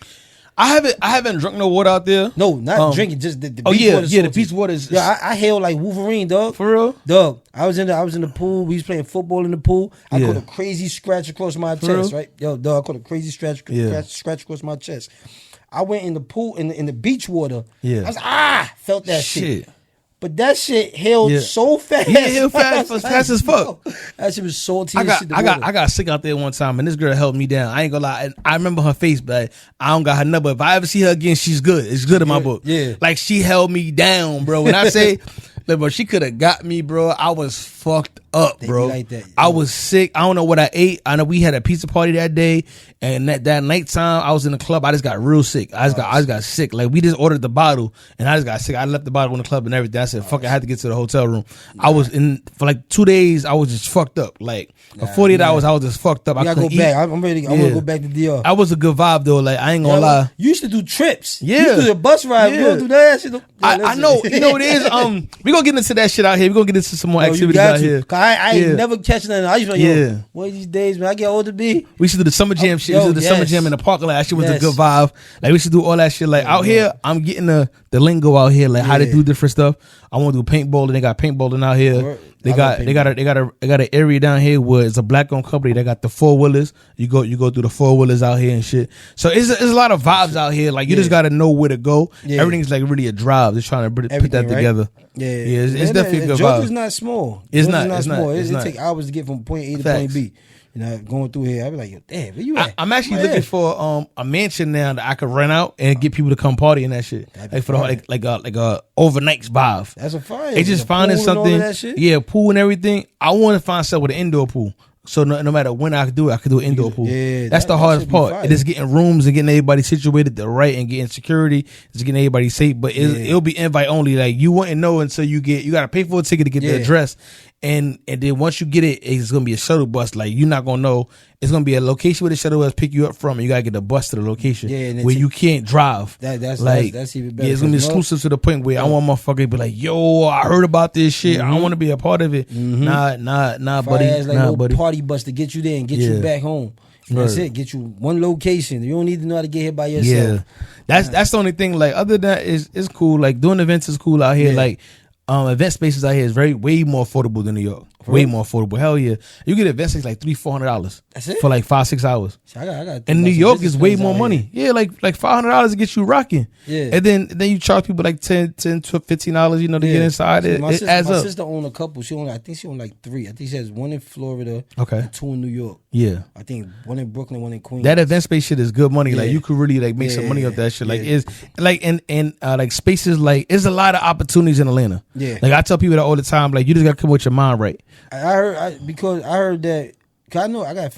I haven't drunk no water out there. No, not drinking. Just the beach water. The beach water is. Yeah, I hail like Wolverine, dog. For real, dog. I was in the pool. We was playing football in the pool. I caught a crazy scratch across my chest. Right, yo, dog. I caught a crazy scratch across my chest. I went in the pool in the beach water. Yeah, I was felt that shit. But that shit healed so fast. Yeah, healed fast as fuck. That shit was salty. I got sick out there one time, and this girl held me down. I ain't gonna lie. I remember her face, but I don't got her number. If I ever see her again, she's good. It's good in my book. Yeah, like she held me down, bro. When I say, look, bro, she could have got me, bro. I was fucked up, bro. Like that, I was sick. I don't know what I ate. I know we had a pizza party that day, and that nighttime I was in the club. I just got real sick. I just got sick. Like we just ordered the bottle, and I just got sick. I left the bottle in the club and everything. I said, "Fuck it," I had to get to the hotel room. I was in for like 2 days. I was just fucked up. Like for 48 hours, I was just fucked up. I gotta couldn't go back. eat. I'm ready. I want to go back to DR. I was a good vibe though. Like I ain't gonna lie. You used to do trips. Yeah, you used to do the bus ride. Yeah. You don't do that shit. I know. You know what it is. We gonna get into that shit out here. We gonna get into some more activities out here. I ain't never catching nothing. I used to be like, one of these days, man, I get older, be. We should do the summer jam shit. We should do the summer jam in the parking lot. That shit was a good vibe. Like we should do all that shit. Like out here, I'm getting the lingo out here, like how they do different stuff. I want to do paintballing. They got paintballing out here. They got an area down here where it's a black owned company. They got the 4-wheelers. You go through the 4-wheelers out here and shit. So it's a lot of vibes out here. Like you just got to know where to go. Yeah. Everything's like really a drive. Just trying to put that together. Yeah, it's definitely a good vibe. Georgia's not small. It's not small. It take hours to get from point A to point B. You know, going through here, I be like, yo, damn, where you at? I'm actually looking for a mansion now that I could rent out and get people to come party in that shit. Like for like a overnight vibe. That's a fire. It's just finding something. Yeah, pool and everything. I want to find something with an indoor pool. So no matter when I could do it, I could do an indoor pool. Yeah, that's the hardest part. It is getting rooms and getting everybody situated the right and getting security. It's getting everybody safe. But it'll be invite only. Like you wouldn't know until you gotta pay for a ticket to get the address. And then once you get it, it's gonna be a shuttle bus. Like you're not gonna know. It's gonna be a location where the shuttle bus pick you up from, and you gotta get the bus to the location where you can't drive. That's even better. Yeah, it's gonna be exclusive to the point where I want motherfucker to be like, "Yo, I heard about this shit. I want to be a part of it." Nah, buddy. Buddy. Party bus to get you there and get you back home. That's it. Get you one location. You don't need to know how to get here by yourself. Yeah, that's the only thing. Like other than that, it's cool. Like doing events is cool out here. Like. Event spaces out here is way more affordable than New York. Way more affordable. Hell yeah. You get event space like $300-$400. That's it? For like 5-6 hours. I got and New York is way more money. Yeah, like $500 to get you rocking. Yeah. And then you charge people like $10 to $15, to get inside. It adds up. My sister owned a couple. I think she owned like 3. I think she has one in Florida. Okay. And 2 in New York. Yeah. I think one in Brooklyn, one in Queens. That event space shit is good money. Like you could really like make some money off that shit. Like it's like in like spaces like it's a lot of opportunities in Atlanta. Yeah. Like I tell people that all the time. Like you just gotta come with your mind right. I heard that. Cause I know I have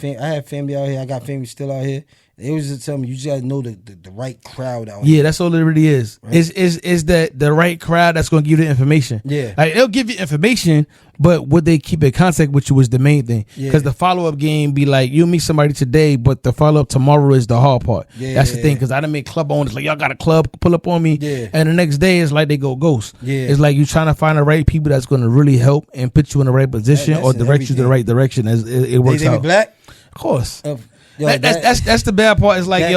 family out here. I got family still out here, They always just tell me you just gotta know the right crowd out here. Yeah, that's all it really is. Right? Is that the right crowd that's gonna give you the information? Yeah, like they'll give you information, but would they keep in contact with you is the main thing. Because the follow up game be like you meet somebody today, but the follow up tomorrow is the hard part. That's the thing. Because I done make club owners like y'all got a club, pull up on me, and the next day it's like they go ghost. It's like you trying to find the right people that's gonna really help and put you in the right position or direct you to the right direction as it works out. Be black, of course. That's the bad part. It's like,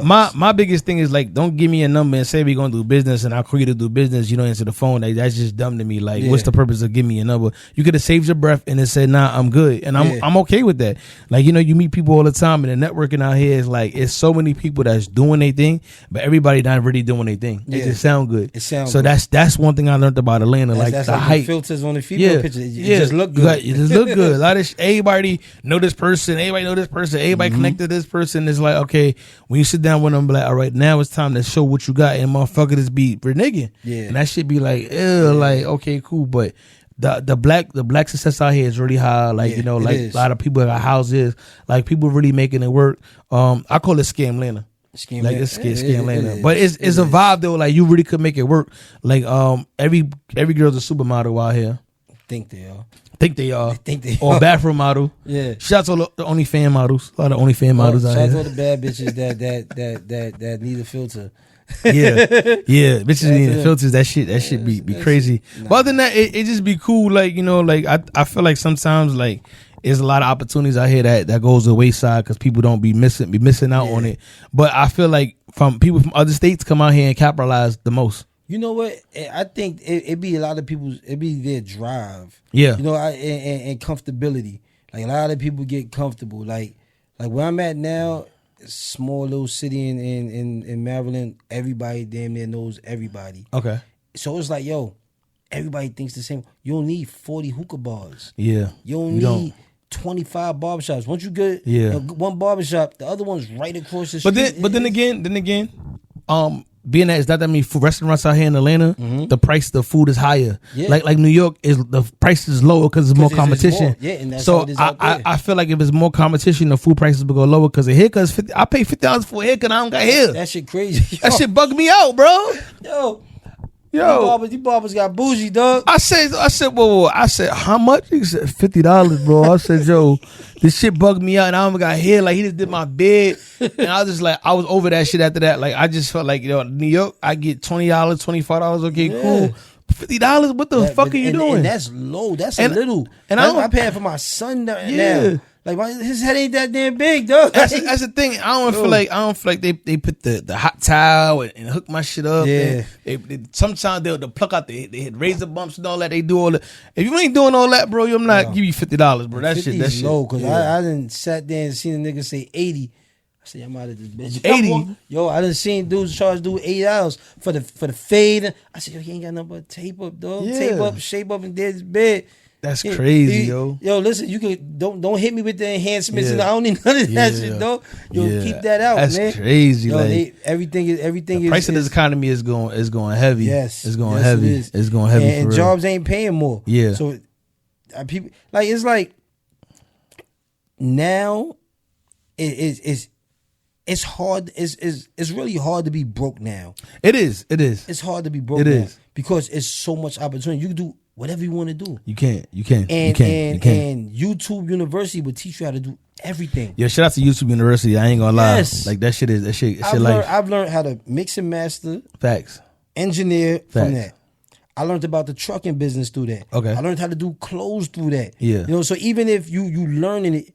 my biggest thing is like, don't give me a number and say we're gonna do business and I'll call you to do business. You don't answer the phone. Like, that's just dumb to me. Like, what's the purpose of giving me a number? You could have saved your breath and then said, nah, I'm good, and I'm okay with that. Like, you meet people all the time, and the networking out here is like, it's so many people that's doing their thing, but everybody not really doing their thing. It just sound good. It sounds so good. That's one thing I learned about Atlanta. That's the hype filters on the female picture. It just look good. It just look good. A lot of everybody know this person. Everybody know this person. Everybody connected to this person. It's like, okay, when you sit down with them, like, all right, now it's time to show what you got, and motherfucker just be reneging. And that shit be like, ew, like, okay, cool, but the black success out here is really high. Like, like a lot of people got houses, like people really making it work. I call it scam Atlanta. It's scam Atlanta, but it's a vibe though. Like, you really could make it work. Like, every girl's a supermodel out here. Think they are. Or bathroom model. Shout out to the OnlyFans models. A lot of OnlyFans models out here. Shout out to the bad bitches that need a filter. Bitches need filters. That shit be crazy. But other than that, it just be cool. Like, like I feel like sometimes like there's a lot of opportunities out here that goes to the wayside because people don't be missing out on it. But I feel like people from other states come out here and capitalize the most. You know what? I think it be a lot of people's. It be their drive. Yeah. And comfortability. Like, a lot of people get comfortable. Like where I'm at now, small little city in Maryland. Everybody damn near knows everybody. Okay. So it's like, everybody thinks the same. You don't need 40 hookah bars. Yeah. You don't need 25 barbershops. Once you get one barbershop, the other one's right across the street. But then again, being that it's not that many food restaurants out here in Atlanta, the price of the food is higher. Like New York, the price is lower because there's more competition. And that's so how it is out there. I feel like if there's more competition, the food prices will go lower because a haircut I pay $50 for a haircut. I don't got hair. That shit crazy. That shit bugged me out, bro. These barbers got bougie, dog. I said, whoa. I said, how much? He said, $50, bro. I said, yo, this shit bugged me out, and I don't got hair. Like, he just did my bed, and I was just like, I was over that shit after that. Like, I just felt like, New York, I get $20, $25. Okay, cool. $50. What the fuck are you doing? And that's low. That's a little. And I'm paying for my son now. Like, his head ain't that damn big, dog. That's the thing. I don't feel like they put the hot towel and hook my shit up. Yeah. They sometimes they'll pluck out the razor bumps and all that. They do all that. If you ain't doing all that, bro, I'm not give you $50, bro. That shit low. Because I done sat there and seen a nigga say 80. I said, I'm out of this bitch. 80? Yo, I done seen dudes charge $8 for the fade. I said, yo, he ain't got nothing but tape up, dog. Yeah. Tape up, shape up, and there's his bed. That's crazy, yo. Yo, listen, you can don't hit me with the enhancements. I don't need none of that shit, dog. Yo, keep that out, that's man. That's crazy. Yo, like, everything is the price of this economy is going heavy. Yes, it's going heavy. It's going heavy, and jobs ain't paying more. Yeah. So people like it's like now it's hard. It's really hard to be broke now. It is. It's hard to be broke now because it's so much opportunity. You can do whatever you want to do. You can. And YouTube University will teach you how to do everything. Yeah, shout out to YouTube University. I ain't gonna lie. Like that shit. I've learned how to mix and master. Facts. Engineer from that. I learned about the trucking business through that. Okay. I learned how to do clothes through that. Yeah. So even if you learning it,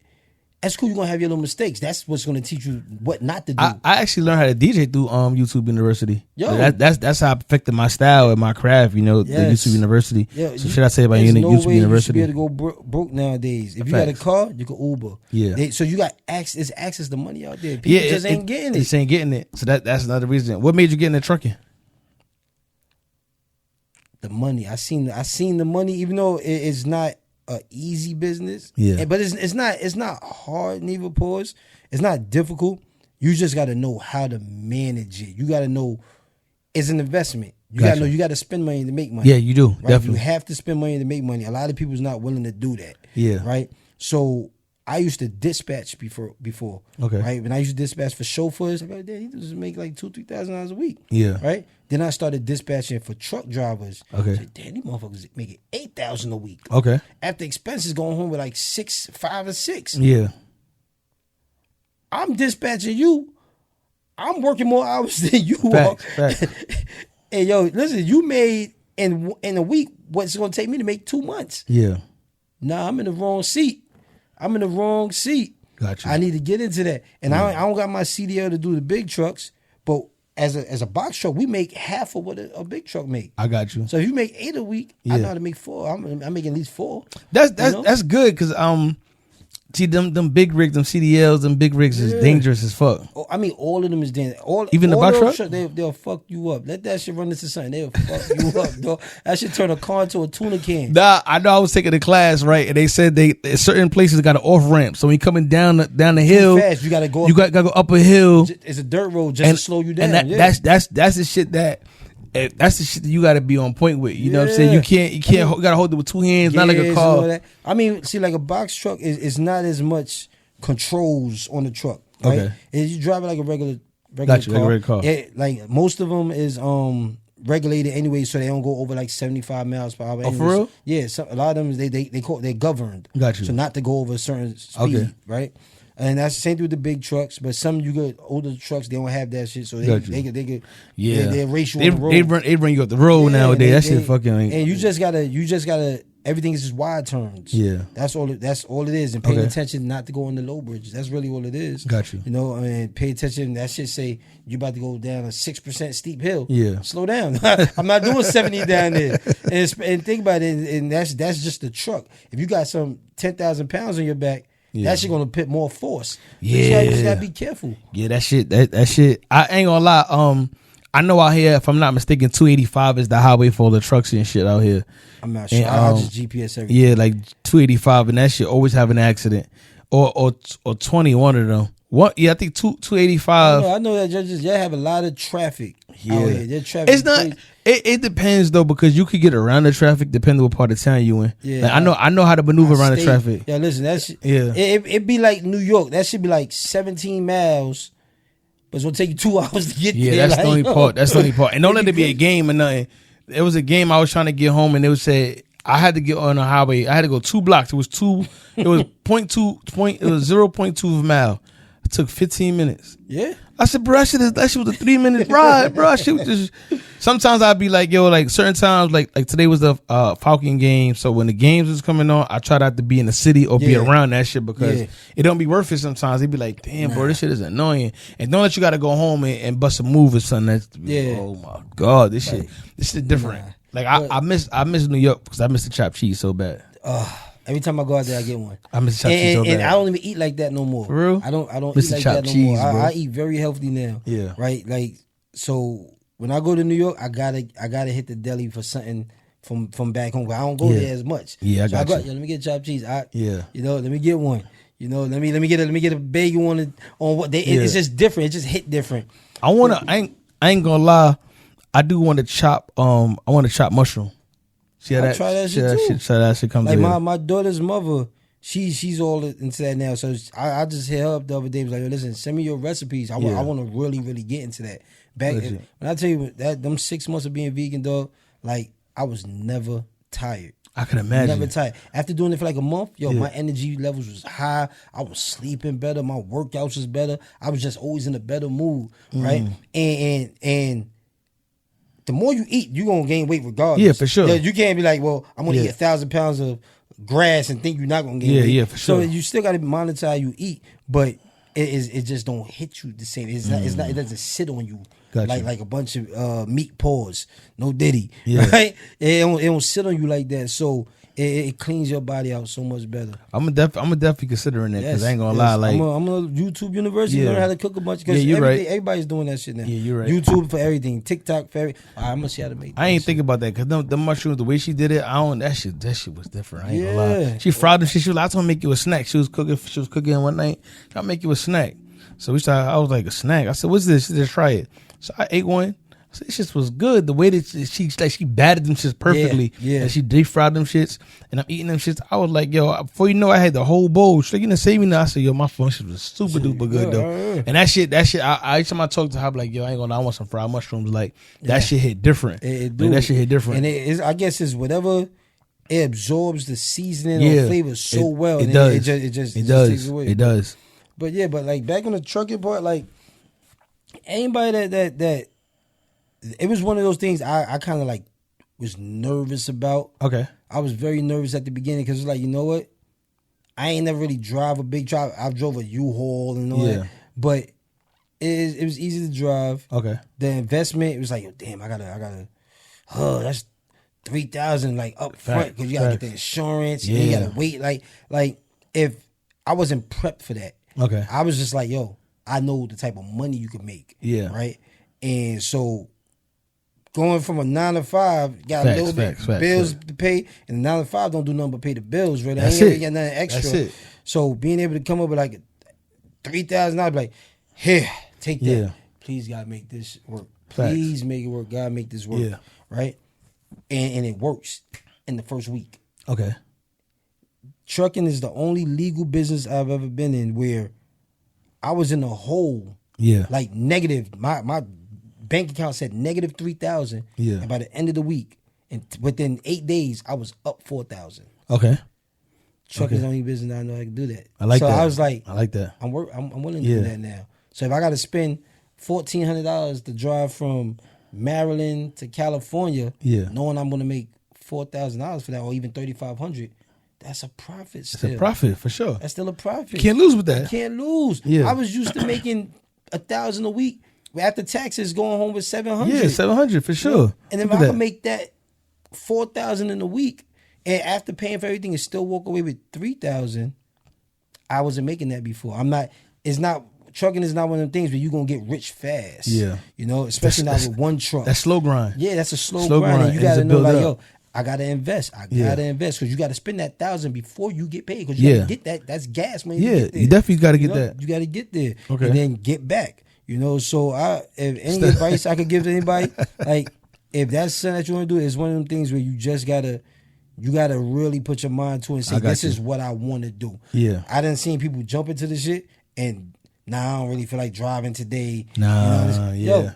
that's cool. You're gonna have your little mistakes. That's what's gonna teach you what not to do. I actually learned how to DJ through YouTube University. Yo, that's how I perfected my style and my craft. The YouTube University. Yo, so should I say about YouTube University? You should be able to go broke nowadays. If you got a car, you can Uber. Yeah. So you got access to money out there. People just ain't getting it. Just ain't getting it. So that's another reason. What made you get into trucking? The money. I seen the money, even though it's not a easy business. Yeah. But it's not hard, neither pause. It's not difficult. You just gotta know how to manage it. You gotta know it's an investment. You gotta know you gotta spend money to make money. Yeah, you do. Right? Definitely. You have to spend money to make money. A lot of people's not willing to do that. Yeah. Right? So I used to dispatch before. Okay. Right? When I used to dispatch for chauffeurs, like, he just make like $2,000-$3,000 a week. Yeah. Right? Then I started dispatching for truck drivers. Okay. I said, damn, these motherfuckers making $8,000 a week. Okay. After expenses, going home with like 5 or 6. Yeah. I'm dispatching you. I'm working more hours than you Facts. are. Hey, yo, listen, you made in a week what's going to take me to make 2 months. Yeah. Nah, I'm in the wrong seat. Got you. I need to get into that. And I don't got my CDL to do the big trucks, but as a box truck, we make half of what a big truck make. I got you. So if you make 8 a week, I know how to make 4. I'm making at least 4. That's good because see them big rigs, them CDLs, them big rigs is dangerous as fuck. Oh, I mean, all of them is dangerous. Even the box truck? They'll fuck you up. Let that shit run into something. They'll fuck you up, dog. That shit turn a car into a tuna can. Nah, I know I was taking a class, right? And they said certain places got an off ramp. So when you coming down the hill, fast, you gotta go. You got to go up a hill. It's a dirt road just to slow you down. And that's the shit that. That's the shit that you got to be on point with. You know what I'm saying? You can't. You got to hold it with 2 hands, not like a car. I mean, see, like a box truck is not as much controls on the truck. Right? Okay. You drive it like a regular car. Regular car. Like most of them is regulated anyway, so they don't go over like 75 miles per hour. Oh, for real? Yeah. A lot of them they're governed. Got you. So not to go over a certain speed, right? And that's the same thing with the big trucks. But some you get older trucks, they don't have that shit, so they could they race you on the road. They run you up the road nowadays. That shit fucking. And you just gotta. Everything is just wide turns. Yeah, that's all it is. And paying attention not to go on the low bridges. That's really all it is. Got you. You know, I mean, pay attention. That shit say you about to go down a 6% steep hill. Yeah, slow down. I'm not doing 70 down there. And think about it. And that's just the truck. If you got some 10,000 pounds on your back. Yeah. That shit gonna put more force. Yeah, you just gotta be careful. Yeah, that shit. I ain't gonna lie. I know out here, if I'm not mistaken, 285 is the highway for all the trucks and shit out here. I'm not sure. And, I just GPS everything. Yeah, like 285, and that shit always have an accident, or 20, one of them. What? Yeah, I think 285. I know that judges. Y'all have a lot of traffic. Yeah, out here. Their traffic. It's not. It depends though, because you could get around the traffic depending what part of town you in. Yeah, like, I know how to maneuver around the traffic. Yeah, listen, it be like New York. That should be like 17 miles, but it's gonna take you 2 hours to get there. Yeah, that's the only part. That's the only part. And don't let it be a game or nothing. It was a game I was trying to get home, and it was say I had to get on a highway. I had to go 2 blocks. It was 0.2 of a mile. It took 15 minutes. Yeah. I said, bro, that shit was a 3-minute ride, bro. Shit was just. Sometimes I'd be like, yo, like certain times, like today was the Falcon game. So when the games was coming on, I try not to be in the city or be around that shit because it don't be worth it sometimes. They'd be like, damn, bro, this shit is annoying. And don't let you got to go home and bust a move or something. Oh my God, this shit is different. Like I miss New York because I miss the chopped cheese so bad. Every time I go out there, I get one. I miss chopped cheese so bad. And I don't even eat like that no more. For real? I don't miss eat like that no cheese, more. bro. I eat very healthy now. Yeah. Right? Like, so when I go to New York, I gotta hit the deli for something from back home. I don't go there as much. Yeah, I got you. Let me get chopped cheese. You know, let me get one. You know, let me get a bagel on what they. It's just different. It just hit different. I ain't gonna lie. I do want to chop. I want to chop mushroom. See how try that shit too. That shit comes. Like my daughter's mother, she's all into that now. So I just hit her up the other day. Was like, listen, send me your recipes. I want to really get into that. When I tell you that them 6 months of being vegan, dog, like I was never tired. I can imagine. Never tired. After doing it for like a month, my energy levels was high. I was sleeping better. My workouts was better. I was just always in a better mood, right? And the more you eat, you're going to gain weight regardless. Yeah, for sure. You can't be like, well, I'm going to eat 1,000 pounds of grass and think you're not going to gain weight. Yeah, for sure. So you still got to monitor how you eat, but it just don't hit you the same. It doesn't sit on you. Like a bunch of meat paws. No diddy. Yeah. Right? It don't sit on you like that. So it cleans your body out so much better. I'm definitely considering that because I ain't gonna lie. Like I'm a YouTube University. Learn how to cook a bunch because everybody's doing that shit now. Yeah, you're right. YouTube for everything, TikTok for everything. I'm gonna see how to make. I ain't think about that because the mushrooms, the way she did it, that shit was different. I ain't gonna lie. She fried them shit. She was like, I told her to make you a snack. She was cooking one night. I'll make you a snack. So I was like, a snack. I said, what's this? She said, try it. So I ate one. So this shit was good. The way that she batted them shits perfectly. Yeah. And she deep fried them shits. And I'm eating them shits. I was like, yo, before you know, I had the whole bowl. She's like, you know, save me now. I said, yo, my function was super duper good though. And that shit, I each time I talk to her, I'm like, yo, I ain't gonna, I want some fried mushrooms. Like that shit hit different. Like, that shit hit different. And I guess it's whatever. It absorbs the seasoning or flavor so well. It does. It just It takes away. It does. But yeah, but like back on the trucking part, like anybody that it was one of those things I kind of like was nervous about. Okay. I was very nervous at the beginning because it's like, you know what? I ain't never really drive a big drive. I've drove a U-Haul and all that. But it was easy to drive. Okay. The investment, it was like, oh, damn, I gotta that's $3,000 like up front because you gotta get the insurance. And you gotta wait. Like if I wasn't prepped for that. Okay. I was just like, yo, I know the type of money you can make. Yeah. Right? And so going from a 9 to 5, got a little bit bills to pay, and 9 to 5 don't do nothing but pay the bills, really. That's I ain't it. got nothing extra. That's it. So being able to come up with like $3,000, like, here, take that. Yeah. Please, God, make this work. Please make it work. God, make this work. Yeah. Right? And it works in the first week. Okay. Trucking is the only legal business I've ever been in where I was in a hole. Yeah. Like negative. My bank account said negative 3,000. Yeah. And by the end of the week, and within 8 days, I was up 4,000. Okay. Trucking is the only business I know I can do that. I like that. So I was like, I like that. I'm willing to do that now. So if I got to spend $1,400 to drive from Maryland to California, knowing I'm going to make $4,000 for that, or even $3,500, that's a profit still. It's a profit for sure. That's still a profit. You can't lose with that. You can't lose. Yeah. I was used to making $1,000 a week. After taxes, going home with $700. Yeah, $700 for sure. You know? And if I could make that $4,000 in a week, and after paying for everything, and still walk away with $3,000, I wasn't making that before. Trucking is not one of them things where you're gonna get rich fast. Yeah, you know, especially not with one truck. That's slow grind. Yeah, that's a slow grind. And you gotta know, like, yo, I gotta invest. I gotta invest because you gotta spend that $1,000 before you get paid. Because you gotta get that. That's gas money. Yeah, you definitely gotta get that. You gotta get there, and then get back. You know, so if any advice I could give to anybody, like if that's something that you want to do, it's one of them things where you just gotta really put your mind to it and say, this is what I want to do. Yeah, I done seen people jump into the shit and I don't really feel like driving today. Yo,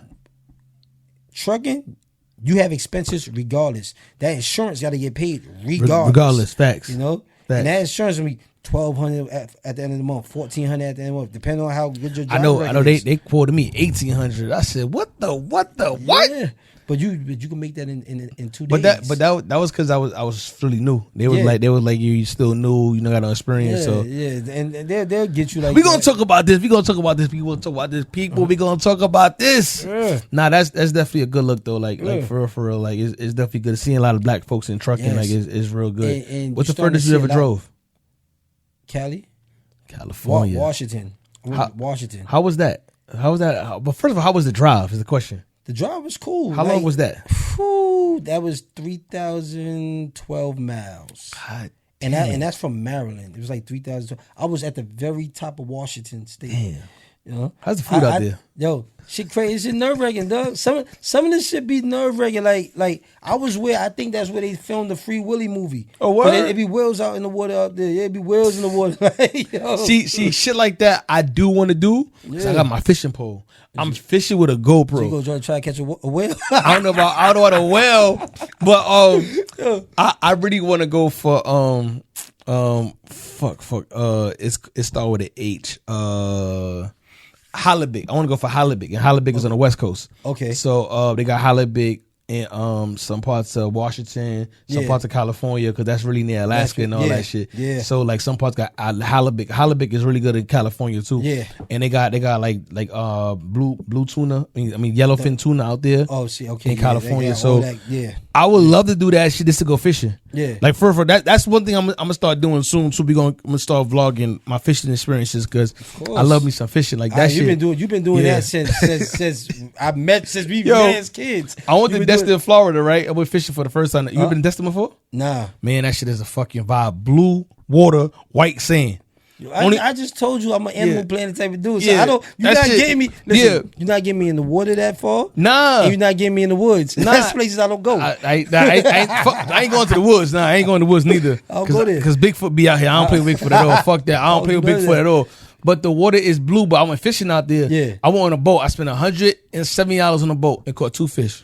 trucking, you have expenses regardless. That insurance got to get paid regardless. Facts. You know, and that insurance will be $1,200 at the end of the month, $1,400 at the end of the month, depending on how good your driver I know. They quoted me $1,800. I said, what the what? Yeah. But you can make that in 2 days. But that was because I was really new. They was like you still new, you know, got no experience. And they'll get you like. We gonna talk about this. We gonna talk about this. We gonna talk about this. People, we gonna talk about this. Yeah. Nah, that's definitely a good look though. Like for real. Like it's definitely good. Seeing a lot of black folks in trucking, like it's real good. And what's the furthest you ever drove? California, Washington. Washington. How was that? But first of all, how was the drive? Is the question. The drive was cool. How long was that? That was 3,012 miles. God damn. And that's from Maryland. It was like 3,000. I was at the very top of Washington State. Damn. You know? How's the food out there? Yo, shit crazy. Shit nerve-wracking, dog. Some of this shit be nerve-wracking. Like I think that's where they filmed the Free Willy movie. Oh, what? It be whales out in the water up there. Yeah, it be whales in the water. Like, yo. See, shit like that I do want to do because I got my fishing pole. I'm fishing with a GoPro. So you gonna try to catch a whale? I don't know about a whale, but I really want to go for it started with an H. Halibut. I want to go for halibut, and halibut is on the West Coast. Okay. So they got halibut in some parts of Washington, some parts of California, because that's really near Alaska and all that shit. Yeah. So like some parts got halibut. Halibut is really good in California too. Yeah. And they got like blue tuna. I mean yellowfin tuna out there. Oh, see, okay. In California, so I would love to do that shit just to go fishing. Yeah. Like for that's one thing I'm gonna start doing soon. So I'm gonna start vlogging my fishing experiences because I love me some fishing like that. You've been doing that since I met since we were as kids. I went to Destin, Florida, right? I went fishing for the first time. You ever been to Destin before? Nah. Man, that shit is a fucking vibe. Blue water, white sand. I just told you I'm an Animal Planet type of dude. So I don't. You're That not shit- getting me. Listen, you're not getting me in the water that far. Nah. And you're not getting me in the woods. Nah. That's places I don't go. I ain't going to the woods. Nah, I ain't going to the woods neither. I'll go there. Because Bigfoot be out here. I don't play with Bigfoot at all. Fuck that. I don't play with Bigfoot at all. But the water is blue. But I went fishing out there. Yeah. I went on a boat. I spent $170 on a boat and caught 2 fish.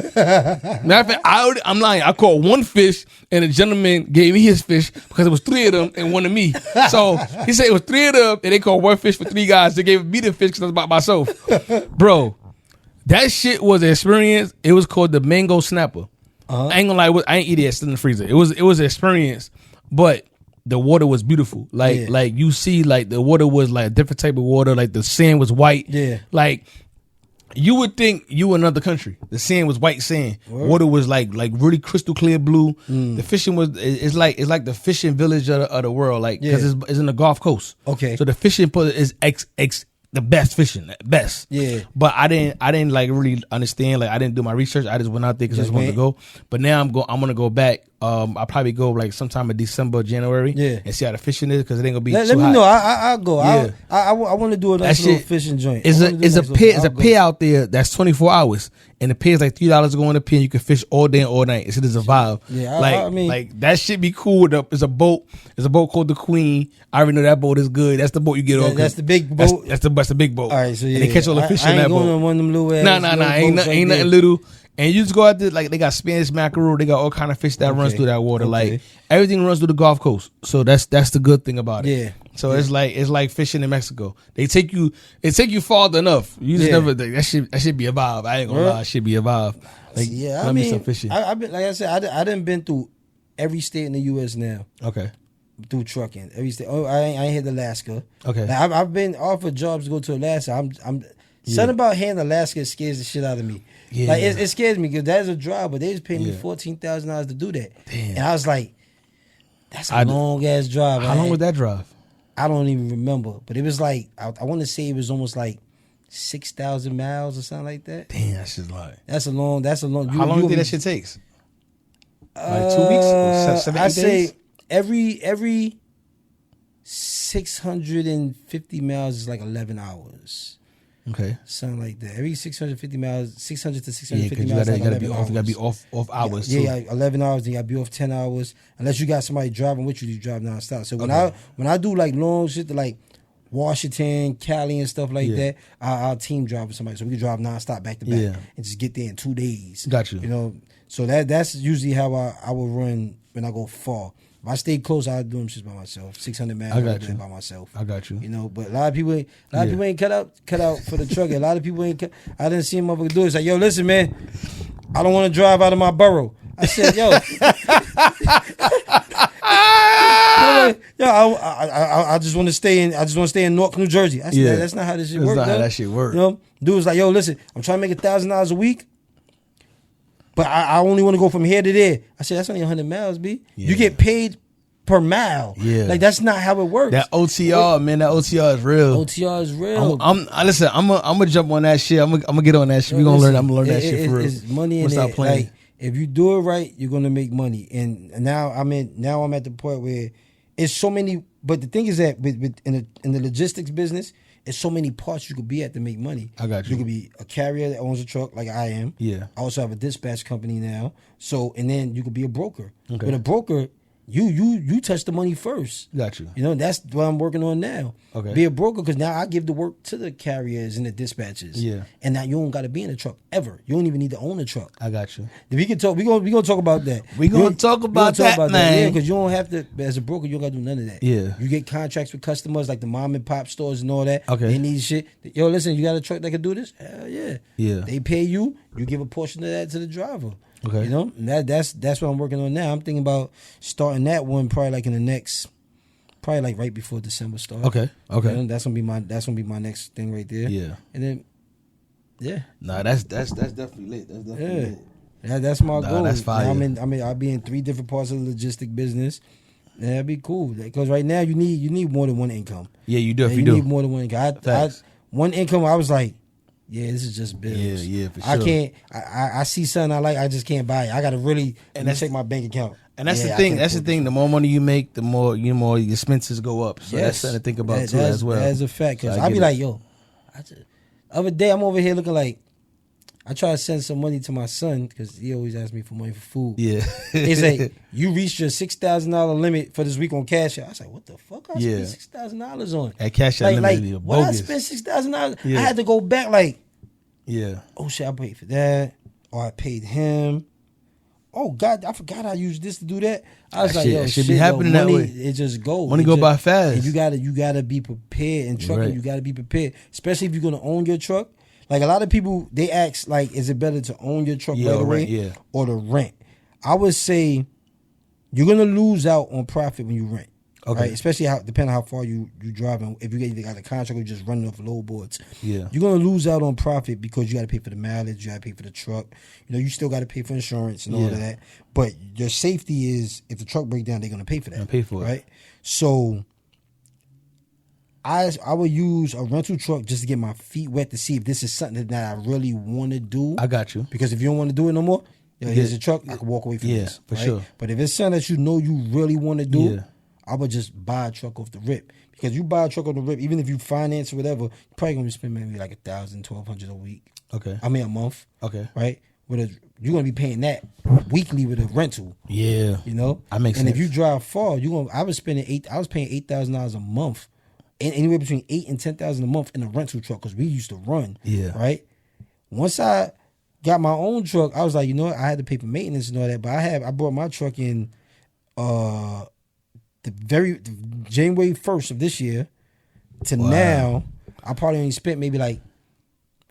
Matter of fact, I'm lying. I caught 1 fish, and the gentleman gave me his fish because it was 3 of them and 1 of me. So he said it was 3 of them, and they caught 1 fish for 3 guys. They gave me the fish because I was by myself. Bro, that shit was an experience. It was called the mango snapper. I ain't gonna lie, I ain't eat it. It's still in the freezer. It was an experience, but the water was beautiful. Like you see, like the water was like a different type of water. Like the sand was white. Yeah. Like you would think you in another country. The sand was white sand. Word. Water was like really crystal clear blue. The fishing was it's like the fishing village of the world. Like because it's in the Gulf Coast. Okay. So the fishing is the best fishing, best. Yeah. But I didn't like really understand. Like I didn't do my research. I just went out there because I just wanted to go. But now I'm gonna go back. I'll probably go like sometime in December, January. Yeah. And see how the fishing is because it ain't gonna be Let too me hot. know. I'll go. Yeah. I want to do a nice That little shit fishing joint. It's a pay out there that's 24 hours, and the pay is like $3 to go in the pay, and you can fish all day and all night. It's a vibe. Yeah, I mean, like that shit be cool. It's a boat. It's a boat called the Queen. I already know that boat is good. That's the boat you get on. That's the big boat. That's the big boat. All right, so yeah, and they catch all the fish in that boat. I ain't going on one of them little ass. Nah. Ain't nothing little. And you just go out there, like they got Spanish mackerel, they got all kind of fish that runs through that water. Like everything runs through the Gulf Coast. So that's the good thing about it. Yeah. So it's like fishing in Mexico. They take you farther enough. You just never that should be a vibe. I ain't gonna lie, it should be a vibe. Like, I mean, some fishing. I've been, like I said, I done been through every state in the U.S. now. Okay. Through trucking, every state. Oh, I ain't hit Alaska. Okay. Like, I've been offered jobs to go to Alaska. I'm something about hearing Alaska scares the shit out of me. Yeah. Like it scares me because that's a drive, but they just paid me $14,000 to do that. Damn. And I was like, that's a long ass drive. How long was that drive? I don't even remember, but it was like I want to say it was almost like 6,000 miles or something like that. Damn, that shit's like. That's a long. How long do you think that shit takes? Like 2 weeks? Or 7 I days? say every 650 miles is like 11 hours. Okay. Something like that. Every 650 miles, 600 to Yeah, 650 because miles, you like gotta be off hours. Yeah, too. yeah, 11 hours. Then you gotta be off 10 hours. Unless you got somebody driving with you, you drive nonstop. So when I do like long shit to like Washington, Cali, and stuff like that, I'll team drive with somebody, so we can drive nonstop back to back and just get there in 2 days. Got you. You know, so that's usually how I will run when I go far. If I stay close, I'll do them shit by myself. 600 miles, I got you. by myself. I got you. You know, but a lot of people ain't cut out for the truck. A lot of people ain't. I didn't see a motherfucker do it. It's like, yo, listen, man, I don't want to drive out of my borough. I said, yo, I just want to stay in. I just want to stay in Newark, New Jersey. I said, that's not how this shit works. That's not how that shit works. You know, dude was like, yo, listen, I'm trying to make $1,000 a week. But I only want to go from here to there. I said, that's only 100 miles, B. Yeah. You get paid per mile. Yeah. Like, that's not how it works. That OTR, man, that OTR is real. OTR is real. Listen, I'm gonna jump on that shit. I'm gonna get on that shit. I'm gonna learn that shit for real. It's money in stop it. playing. Like, if you do it right, you're gonna make money. And now I'm at the point where it's so many. But the thing is that in the logistics business, it's so many parts you could be at to make money. I got you. You could be a carrier that owns a truck like I am. Yeah. I also have a dispatch company now. So, and then you could be a broker. Okay. With a broker, you touch the money first. Got you. You know, that's what I'm working on now. Okay. Be a broker, because now I give the work to the carriers and the dispatchers. Yeah. And now you don't got to be in a truck ever. You don't even need to own a truck. I got you. We can talk. We gonna talk about that. We gonna talk about that, man. Yeah, because you don't have to. As a broker, you don't got to do none of that. Yeah. You get contracts with customers like the mom and pop stores and all that. Okay. They need shit. Yo, listen, you got a truck that can do this? Hell yeah. Yeah. They pay you. You give a portion of that to the driver. Okay. You know, and that's what I'm working on now. I'm thinking about starting that one probably like in the next, probably like right before December starts. Okay. You know, that's gonna be my next thing right there. Yeah. And then, yeah. Nah, that's definitely lit. That's definitely lit. That's my goal. That's fire. I'll be in 3 different parts of the logistic business. And that'd be cool. Because right now you need more than one income. Yeah, you do. You need more than one income. One income, I was like, yeah, this is just bills. Yeah, for sure. I can't. I see something I like. I just can't buy it. I gotta really And that's check my bank account. And that's Yeah, the I thing. can't That's the afford thing. this. The more money you make, the more your expenses go up. So Yes. that's something to think about That- too that's- as well. That's a fact. Because So I be get like, it. yo, other day I'm over here looking like I try to send some money to my son because he always asks me for money for food. Yeah. He's like, you reached your $6,000 limit for this week on Cash App. I was like, what the fuck? I Yeah. spent $6,000 on. At Cash App like, Limited, what I bogus. spent $6,000? Yeah. I had to go back like, Yeah. oh shit, I paid for that, or I paid him. Oh God, I forgot I used this to do that. I was That like, shit- yo, that shit shit, be happening that money, way. it just goes. Money It go just- by fast. And you gotta be prepared. In trucking, Right. you gotta be prepared, especially if you're gonna own your truck. Like a lot of people, they ask like, is it better to own your truck Yeah, right or away, rent, yeah. or to rent? I would say you're gonna lose out on profit when you rent. Okay. Right? Especially depending on how far you drive, and if you got a contract or just running off low boards. Yeah. You're gonna lose out on profit because you got to pay for the mileage, you got to pay for the truck. You still got to pay for insurance and all Yeah. of that. But your safety is if the truck breaks down, they're gonna pay for that. Gonna pay for it. right? So I would use a rental truck just to get my feet wet to see if this is something that I really want to do. I got you. Because if you don't want to do it no more, here's Yeah. a truck. I can walk away from Yeah, this. for right? sure. But if it's something that you know you really want to do, Yeah. I would just buy a truck off the rip. Because you buy a truck off the rip, even if you finance or whatever, you're probably gonna spend maybe like $1,000, $1,200 a week. Okay. I mean a month. Okay. Right? You're gonna be paying that weekly with a rental. Yeah. That makes And sense. if you drive far, I was paying $8,000 a month, and anywhere between $8,000 and $10,000 a month in a rental truck because we used to run. Yeah. Right. Once I got my own truck, I was like, you know what? I had to pay for maintenance and all that, but I brought my truck in the January 1st of this year to Wow. now. I probably only spent maybe like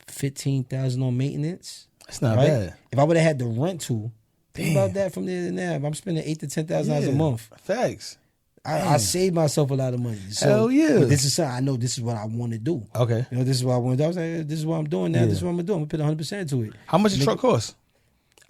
$15,000 on maintenance. That's not right? bad. If I would have had the rental, think Damn. about that from there to now. If I'm spending $8,000 to $10,000 a month, Facts. I saved myself a lot of money. So, Hell yeah. But this is something I know. This is what I want to do. Okay. This is what I want to do. I was like, this is what I'm doing now. Yeah. This is what I'm gonna do. I'm gonna put 100% into it. How much a truck cost?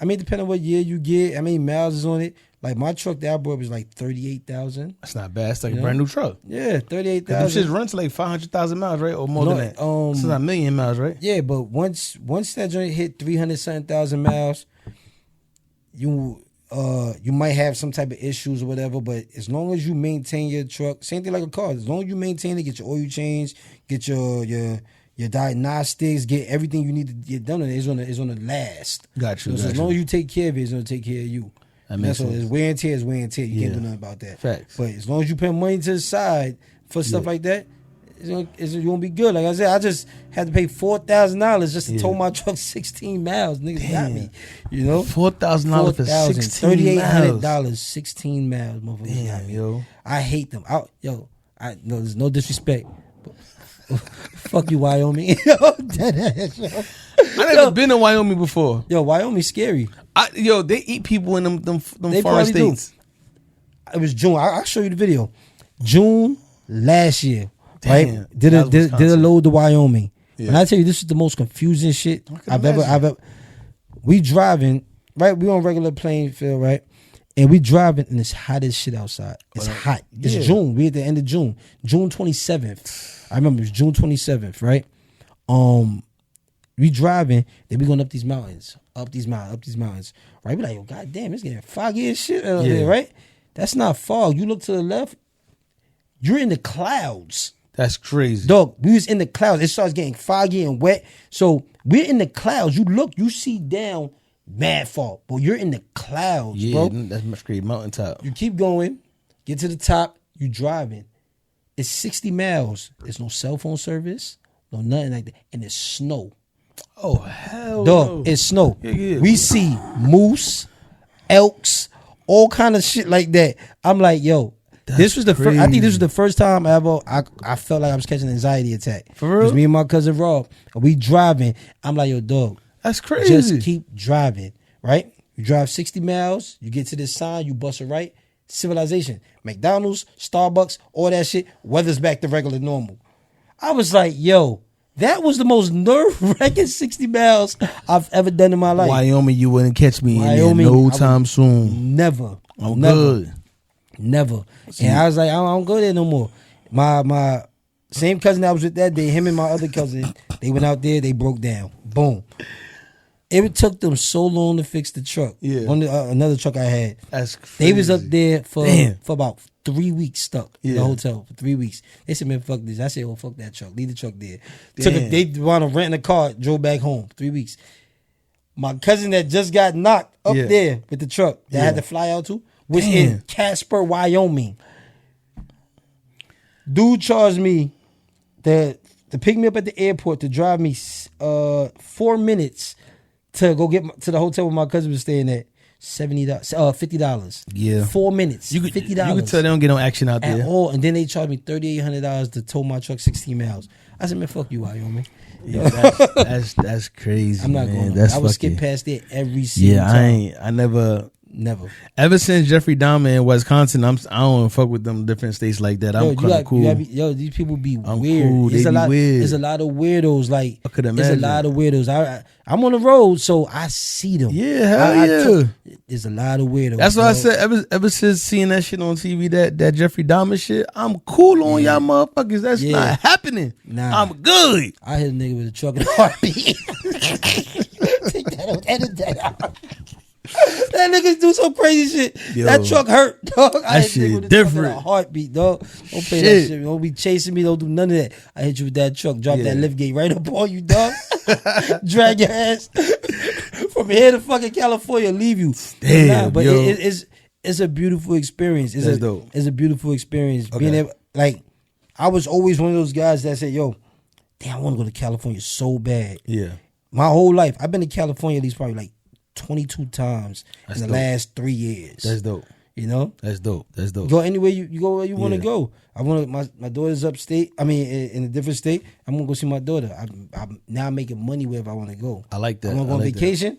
I mean, depending on what year you get, how many miles is on it. Like my truck that I bought was like 38,000. That's not bad. It's like You a know? brand new truck. Yeah, Them 38,000. shits runs like 500,000 miles, right? Or more No, than that. It's not a million miles, right? Yeah, but once that joint hit 300,000 miles, you might have some type of issues or whatever. But as long as you maintain your truck, same thing like a car. As long as you maintain it, get your oil changed, get your diagnostics, get everything you need to get done, and it's gonna last. Got you. So got as you. long as you take care of it, it's gonna take care of you. That makes That's all. sense. It's wear and tear is wear and tear. You can't Yeah. do nothing about that. Facts. But as long as you put money to the side for stuff Yeah. like that, you're gonna be good. Like I said, I just had to pay $4,000 just to Yeah. tow my truck 16 miles. Niggas got Damn. me. You know, $4,000 for 16 $3,800, miles. 16 miles, motherfuckers got Damn, me. yo. I hate them. I no, there's no disrespect. Fuck you, Wyoming. Deadass, yo. I never been to Wyoming before. Yo, Wyoming's scary. They eat people in them They foreign probably do. states. It was June. I'll show you the video. June last year, Damn, right? Did that was a Wisconsin. load to Wyoming. Yeah. When I tell you this is the most confusing shit can I've imagine. ever. We driving, right? We on regular playing field, right? And we driving, and it's hot as shit outside. It's hot. It's yeah. June. We at the end of June. June 27th. I remember it was June 27th, right? We driving, then we going up these mountains, right? We like, oh, goddamn, it's getting foggy as shit out there, right? That's not fog. You look to the left, you're in the clouds. That's crazy. Dog, we was in the clouds. It starts getting foggy and wet. So we're in the clouds. You look, you see down, mad fog. But you're in the clouds, Yeah, bro. that's much great mountaintop. You keep going, get to the top, you driving. It's 60 miles. There's no cell phone service, no nothing like that. And it's snow. Oh, hell Dog, no. it's snow. Yeah. We see moose, elks, all kind of shit like that. I'm like, yo, this was the first. I think this was the first time ever I felt like I was catching an anxiety attack. For real? It was me and my cousin Rob. We driving. I'm like, yo, dog, That's crazy. just keep driving, right? You drive 60 miles, you get to this sign, you bust a right. Civilization. McDonald's, Starbucks, all that shit. Weather's back to regular normal. I was like, yo, that was the most nerve-wracking 60 miles I've ever done in my life. Wyoming, you wouldn't catch me in Wyoming, there no I time would soon. Never. I'm never. good. Never. And I was like, I don't go there no more. My same cousin I was with that day, him and my other cousin, They went out there. They broke down. Boom. It took them so long to fix the truck. Yeah. On another truck I had. That's crazy. They was up there for about 3 weeks stuck in the Yeah. hotel for 3 weeks. They said, man, fuck this. I said, well, fuck that truck. Leave the truck there. They wound up renting a car, drove back home. 3 weeks. My cousin that just got knocked up there with the truck that I had to fly out to was in Casper, Wyoming. Dude charged me to pick me up at the airport to drive me 4 minutes to go get to the hotel where my cousin was staying at. $50. Yeah. 4 minutes. $50. You could tell they don't get no action out At there. all. And then they charged me $3,800 to tow my truck 16 miles. I said, man, fuck you, Wyoming. Yeah, that's crazy. I'm not man. going. I would skip past it every single Yeah, time. I never. Ever since Jeffrey Dahmer in Wisconsin, I don't fuck with them different states like that. I'm kind of cool. These people be I'm weird. cool. They be weird. There's a lot of weirdos. Like I could there's a imagine. lot of weirdos. I'm on the road, so I see them. Yeah, hell yeah. There's a lot of weirdos. That's why I said ever since seeing that shit on TV, that Jeffrey Dahmer shit, I'm cool on y'all motherfuckers. That's not happening. Nah. I'm good. I hit a nigga with a truck in a heartbeat. Take that out. Edit that out. That niggas do some crazy shit. Yo. That truck hurt, dog. I hit shit nigga with a different. truck in a heartbeat, dog. Don't play that shit. Don't be chasing me. Don't do none of that. I hit you with that truck. Drop that lift gate right up on you, dog. Drag your ass from here to fucking California. Leave you. Damn, but yo. it's a beautiful experience. That's dope. It's a beautiful experience. Okay. Being able, like, I was always one of those guys that said, yo, damn, I want to go to California so bad. Yeah. My whole life, I've been to California at least probably like 22 times That's in the dope. last 3 years. That's dope. You know? That's dope. That's dope. Go anywhere you go where you want to Yeah. go. I want my daughter's upstate. I mean, in a different state. I'm gonna go see my daughter. I'm now making money wherever I want to go. I like that. I want to go I on like that. vacation.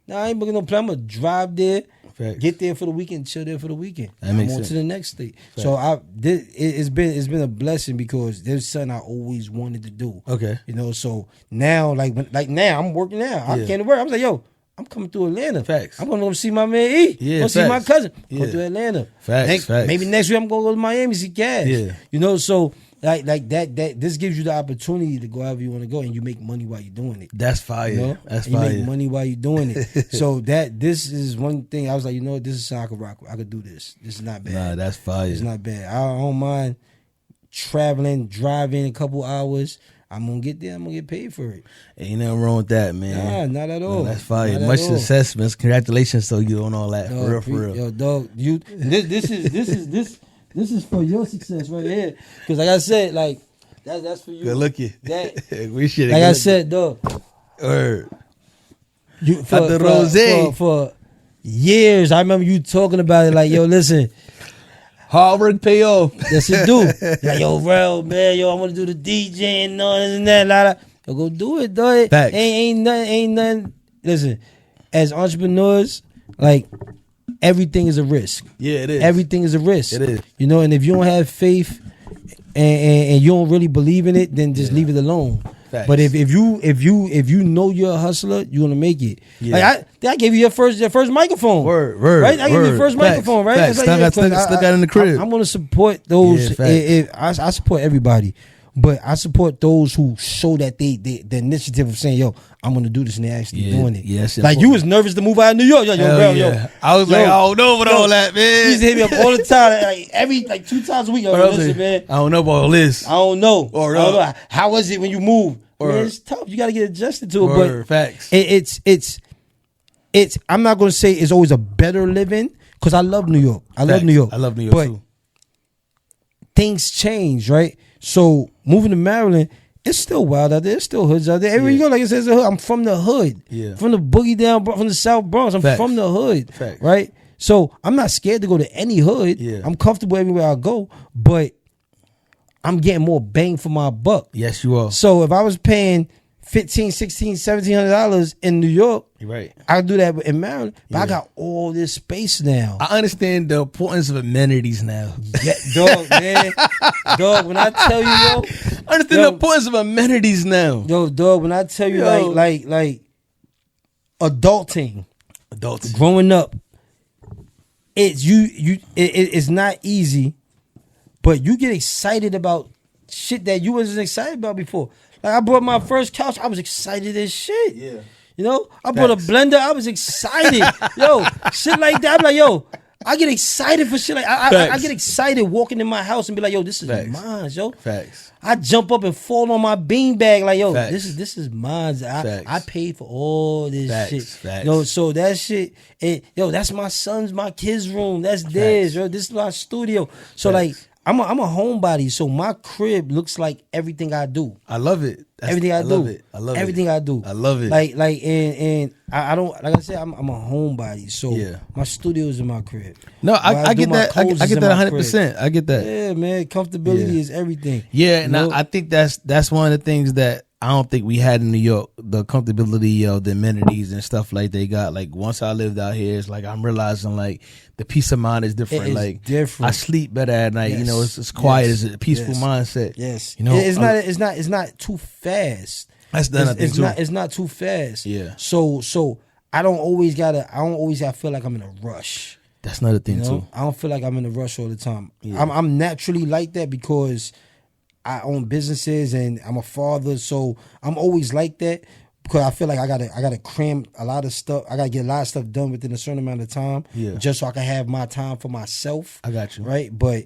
Nah, I ain't booking no plan. I'm gonna drive there, Facts. get there for the weekend, chill there for the weekend. That makes I'm on sense. to the next state. So it's been a blessing because there's something I always wanted to do. Okay. You know, so now like now I'm working now. I came to work. I was like, yo, I'm coming through Atlanta. Facts. I'm gonna go see my man E. Yeah, Go see my facts. cousin. Go Yeah. to Atlanta. Facts. Maybe next week I'm gonna go to Miami, see Cash. Yeah. You know, so like that this gives you the opportunity to go however you want to go, and you make money while you're doing it. That's fire. You know? That's And you fire. make money while you're doing it. So this is one thing I was like, you know what, this is something I could rock with. I could do this. This is not bad. Nah, that's fire. It's not bad. I don't mind traveling, driving a couple hours. I'm gonna get there. I'm gonna get paid for it. Ain't nothing wrong with that, man. Nah, not at all. No, that's fire. Not at Much all. success, man. Congratulations to you on all that. Dog, For real. Yo, dog, you. This is for your success right here. Because like I said, like that's for you. Good looking. That, We should. like I said, dog. Word. You Got the rosé. for years. I remember you talking about it. Like, yo, listen. Hard work pay off. Yes, it do. Like, yo, bro, man, yo, I want to do the DJ and all this and that. La, la. Yo, go do it, dog. Facts. Ain't nothing. Listen, as entrepreneurs, like, everything is a risk. Yeah, it is. Everything is a risk. It is. You know, and if you don't have faith and you don't really believe in it, then just leave it alone. Facts. But if you know you're a hustler, you're gonna make it. Yeah. Like I gave you your first microphone. Word. Right? I gave you your first Facts. microphone, right? Facts. It's like, Still got it in the crib. I'm gonna support those. Yeah, I support everybody, but I support those who show that the initiative of saying, "Yo, I'm gonna do this," and they're actually doing it. Yeah, that's like you was nervous to move out of New York. Yo, Hell bro, yeah. yo. I was like, I don't know about all that, man. He used to hit me up all the time, like 2 times a week. Yo, Bro, listen, man. I don't know about all this. I don't know. Or, I don't know. How was it when you moved? Or, man, it's tough. You got to get adjusted to it. Or, But facts. It's. I'm not going to say it's always a better living because I love New York. I love New York. I love New York but too. things change, right? So moving to Maryland, it's still wild out there. It's still hoods out there. Everywhere you go, like it says, I'm from the hood. Yeah. From the boogie down, from the South Bronx. I'm Facts. from the hood. Facts. Right? So I'm not scared to go to any hood. Yeah. I'm comfortable everywhere I go, but I'm getting more bang for my buck. Yes, you are. So if I was paying $1,500, $1,600, $1,700 in New York, You're right. I could do that in Maryland. But I Yeah. got all this space now. I understand the importance of amenities now. Yeah, dog, man. Dog, when I tell you, yo. I understand the importance of amenities now. Yo, dog, when I tell you, Yo. like adulting, Adults. growing up, it's not easy, but you get excited about shit that you wasn't excited about before. Like I bought my first couch, I was excited as shit. Yeah. You know, I bought a blender, I was excited. Yo, shit like that. I'm like, yo, I get excited for shit like I get excited walking in my house and be like, yo, this is mine, yo. Facts. I jump up and fall on my beanbag like, yo, Facts. this is mine. I paid for all this shit. Facts. Yo, so that shit, that's my son's, my kids' room. That's theirs, yo. This is my studio. So like, I'm a homebody, so my crib looks like everything I do. I love it. Everything I do. love it. I love everything it. I do. I love it. And I don't, like I said, I'm a homebody, so my studio is in my crib. No, I get that. I get that 100%. I get that. Yeah, man, comfortability is everything. Yeah, and I think that's one of the things that I don't think we had in New York, the comfortability of the amenities and stuff like they got. Like once I lived out here, it's like I'm realizing like the peace of mind is different. It is like different. I sleep better at night. You know, it's quiet. It's a peaceful mindset. Yes, you know, it's not too fast. That's the thing too. It's not too fast. Yeah. So I don't always gotta feel like I'm in a rush. That's another thing too. I don't feel like I'm in a rush all the time. Yeah. I'm naturally like that because I own businesses and I'm a father, so I'm always like that because I feel like I gotta cram a lot of stuff. I gotta get a lot of stuff done within a certain amount of time, just so I can have my time for myself. I got you, right? But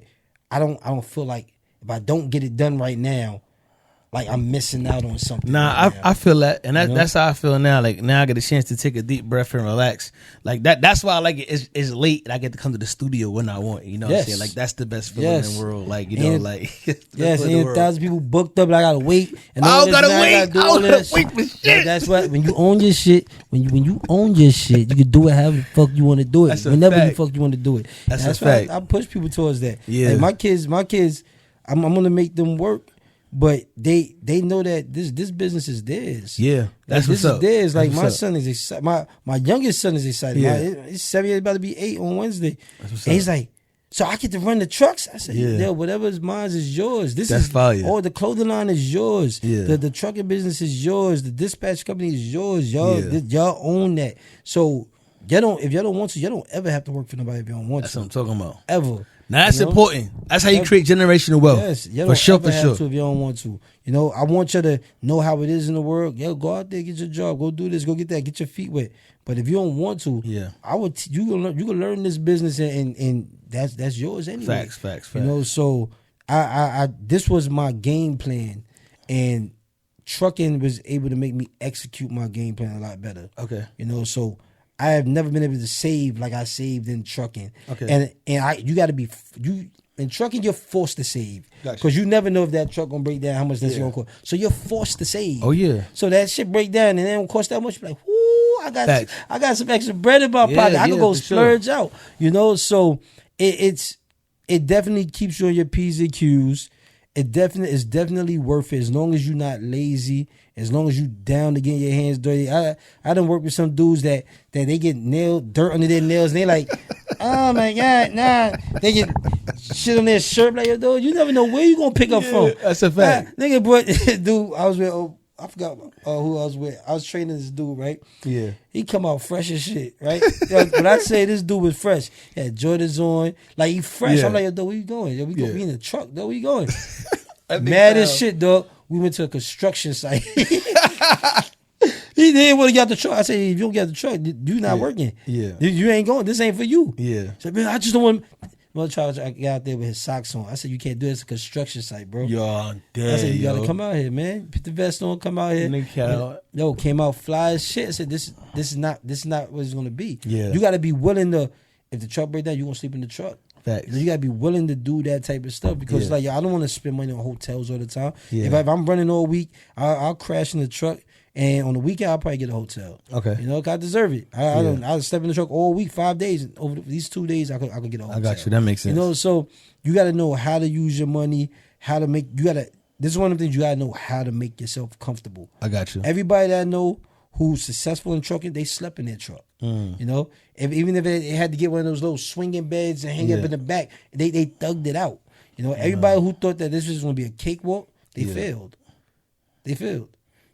I don't feel like if I don't get it done right now, like I'm missing out on something. Nah, I feel that, and that's how I feel now. Like now I get a chance to take a deep breath and relax. Like that. That's why I like it. It's late, and I get to come to the studio when I want. You know what I'm saying? Like that's the best feeling in the world. Like you know, like yes, and 1,000 people booked up. Like, I gotta wait. And I don't gotta wait. I gotta wait for shit. Like, that's what when you own your shit. When you own your shit, you can do it however the fuck you want to do it. That's whenever the fuck you want to do it. That's a why fact. I push people towards that. Yeah, like my kids. I'm gonna make them work. But they know that this business is theirs. Yeah, that's this what's is theirs. Like that's my son is excited. My youngest son is excited. Yeah. He's 7 years, about to be 8 on Wednesday. And he's like, so I get to run the trucks. I said, yeah, whatever is mine is yours. That's fire. All the clothing line is yours. Yeah. The trucking business is yours. The dispatch company is yours. Y'all own that. So if y'all don't want to, y'all don't ever have to work for nobody if you don't want That's to. what I'm talking about. Ever. Now that's important. That's how you create generational wealth. Yes, you for sure. To if you don't want to. You know, I want you to know how it is in the world. Yo, go out there, get your job, go do this, go get that, get your feet wet. But if you don't want to, I would. You can learn this business and that's yours anyway. Facts. You know, so I this was my game plan, and trucking was able to make me execute my game plan a lot better. Okay, you know, so I have never been able to save like I saved in trucking. Okay. And you got to be in trucking, you're forced to save because you never know if that truck gonna break down, how much that's gonna cost. So you're forced to save. Oh yeah. So that shit break down and it don't cost that much. You're like, whoo, I got some extra bread in my pocket. I can go splurge out. You know, so it definitely keeps you on your P's and Q's. It's definitely worth it as long as you're not lazy, as long as you down to getting your hands dirty. I done work with some dudes that they get dirt under their nails and they like, oh my God, nah. They get shit on their shirt like, yo, dude, you never know where you gonna pick up from. That's a fact. Nigga, but dude, I was with, I forgot who I was with. I was training this dude, right? Yeah. He come out fresh as shit, right? When I say this dude was fresh, he had Jordans on, like he fresh. I'm like, yo, dog, where you going? Yo, we in the truck, dog, where you going? Mad as shit, dog. We went to a construction site. He didn't want to get the truck. I said, if you don't get the truck, you not working. Yeah. You ain't going. This ain't for you. Yeah. So, man, I just don't want. Well, Charles, I got out there with his socks on. I said, you can't do it. It's a construction site, bro. Yo, damn. I said, you got to come out here, man. Put the vest on, come out here. Yo, came out fly as shit. I said, this is not what it's going to be. Yeah. You got to be willing to, if the truck break down, you going to sleep in the truck. Facts. You got to be willing to do that type of stuff because, like, yo, I don't want to spend money on hotels all the time. Yeah. If I'm running all week, I'll crash in the truck. And on the weekend, I'll probably get a hotel. Okay. You know, 'cause I deserve it. I'll step in the truck all week, 5 days. And over these 2 days, I could get a hotel. I got you. That makes sense. You know, so you got to know how to use your money, this is one of the things you got to know how to make yourself comfortable. I got you. Everybody that I know who's successful in trucking, they slept in their truck. You know, even if they had to get one of those little swinging beds and hang up in the back, they thugged it out. You know, everybody who thought that this was going to be a cakewalk, they failed. They failed.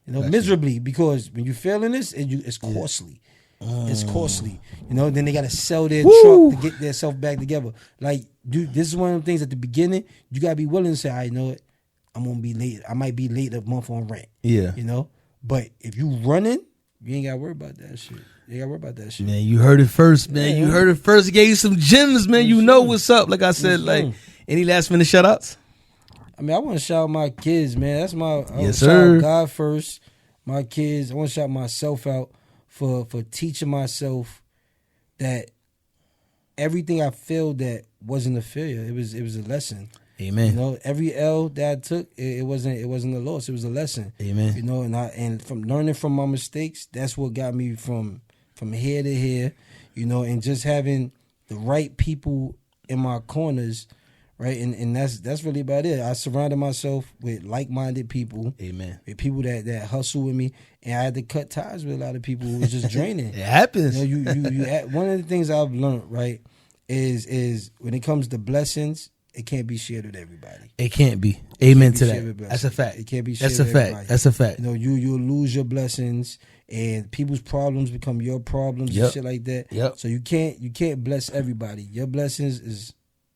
You know, miserably, because when you fail in this, it's costly. It's costly. You know, then they got to sell their truck to get themselves back together. Like, dude, this is one of the things at the beginning, you got to be willing to say, I know it. I'm gonna be late. I might be late a month on rent. Yeah. You know? But if you running, you ain't gotta worry about that shit. You gotta worry about that shit. Man, you heard it first, man. Yeah. You heard it first. He gave you some gems, man. You know what's up. Like I said, like, any last minute shout outs? I mean, I want to shout out my kids, man. That's my Yes, shout sir. out God first. My kids. I want to shout myself out for teaching myself that everything I failed at wasn't a failure. It was a lesson. Amen. You know, every L that I took, it wasn't a loss. It was a lesson. Amen. You know, and from learning from my mistakes, that's what got me from here to here. You know, and just having the right people in my corners, right? And that's really about it. I surrounded myself with like-minded people. Amen. With people that hustle with me, and I had to cut ties with a lot of people who was just draining. It happens. You know, you one of the things I've learned, right, is when it comes to blessings, it can't be shared with everybody. It can't be. Amen It to can't be shared with that. That's a blessings. fact. It can't be shared That's a with fact. everybody. That's a fact. You know, you'll lose your blessings, and people's problems become your problems Yep. and shit like that. Yep. So you can't bless everybody. Your blessings is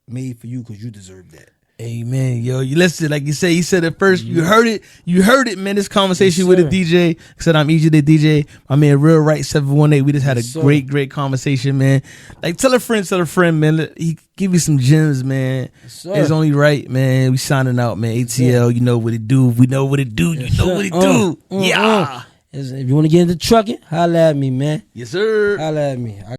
made for you because you deserve that. Amen, yo. You listen, like you say, he said it first. You heard it, man. This conversation Yes, with a sir. DJ. I said, I'm Ejay the DJ. My man, Real Right 718. We just had Yes, a sir. great conversation, man. Like, tell a friend, man. He give you some gems, man. Yes, sir. It's only right, man. We signing out, man. ATL, you know what it do. We know what it do. You Yes, know sir. what it do. Yeah. If you want to get into trucking, holla at me, man. Yes, sir. Holla at me. I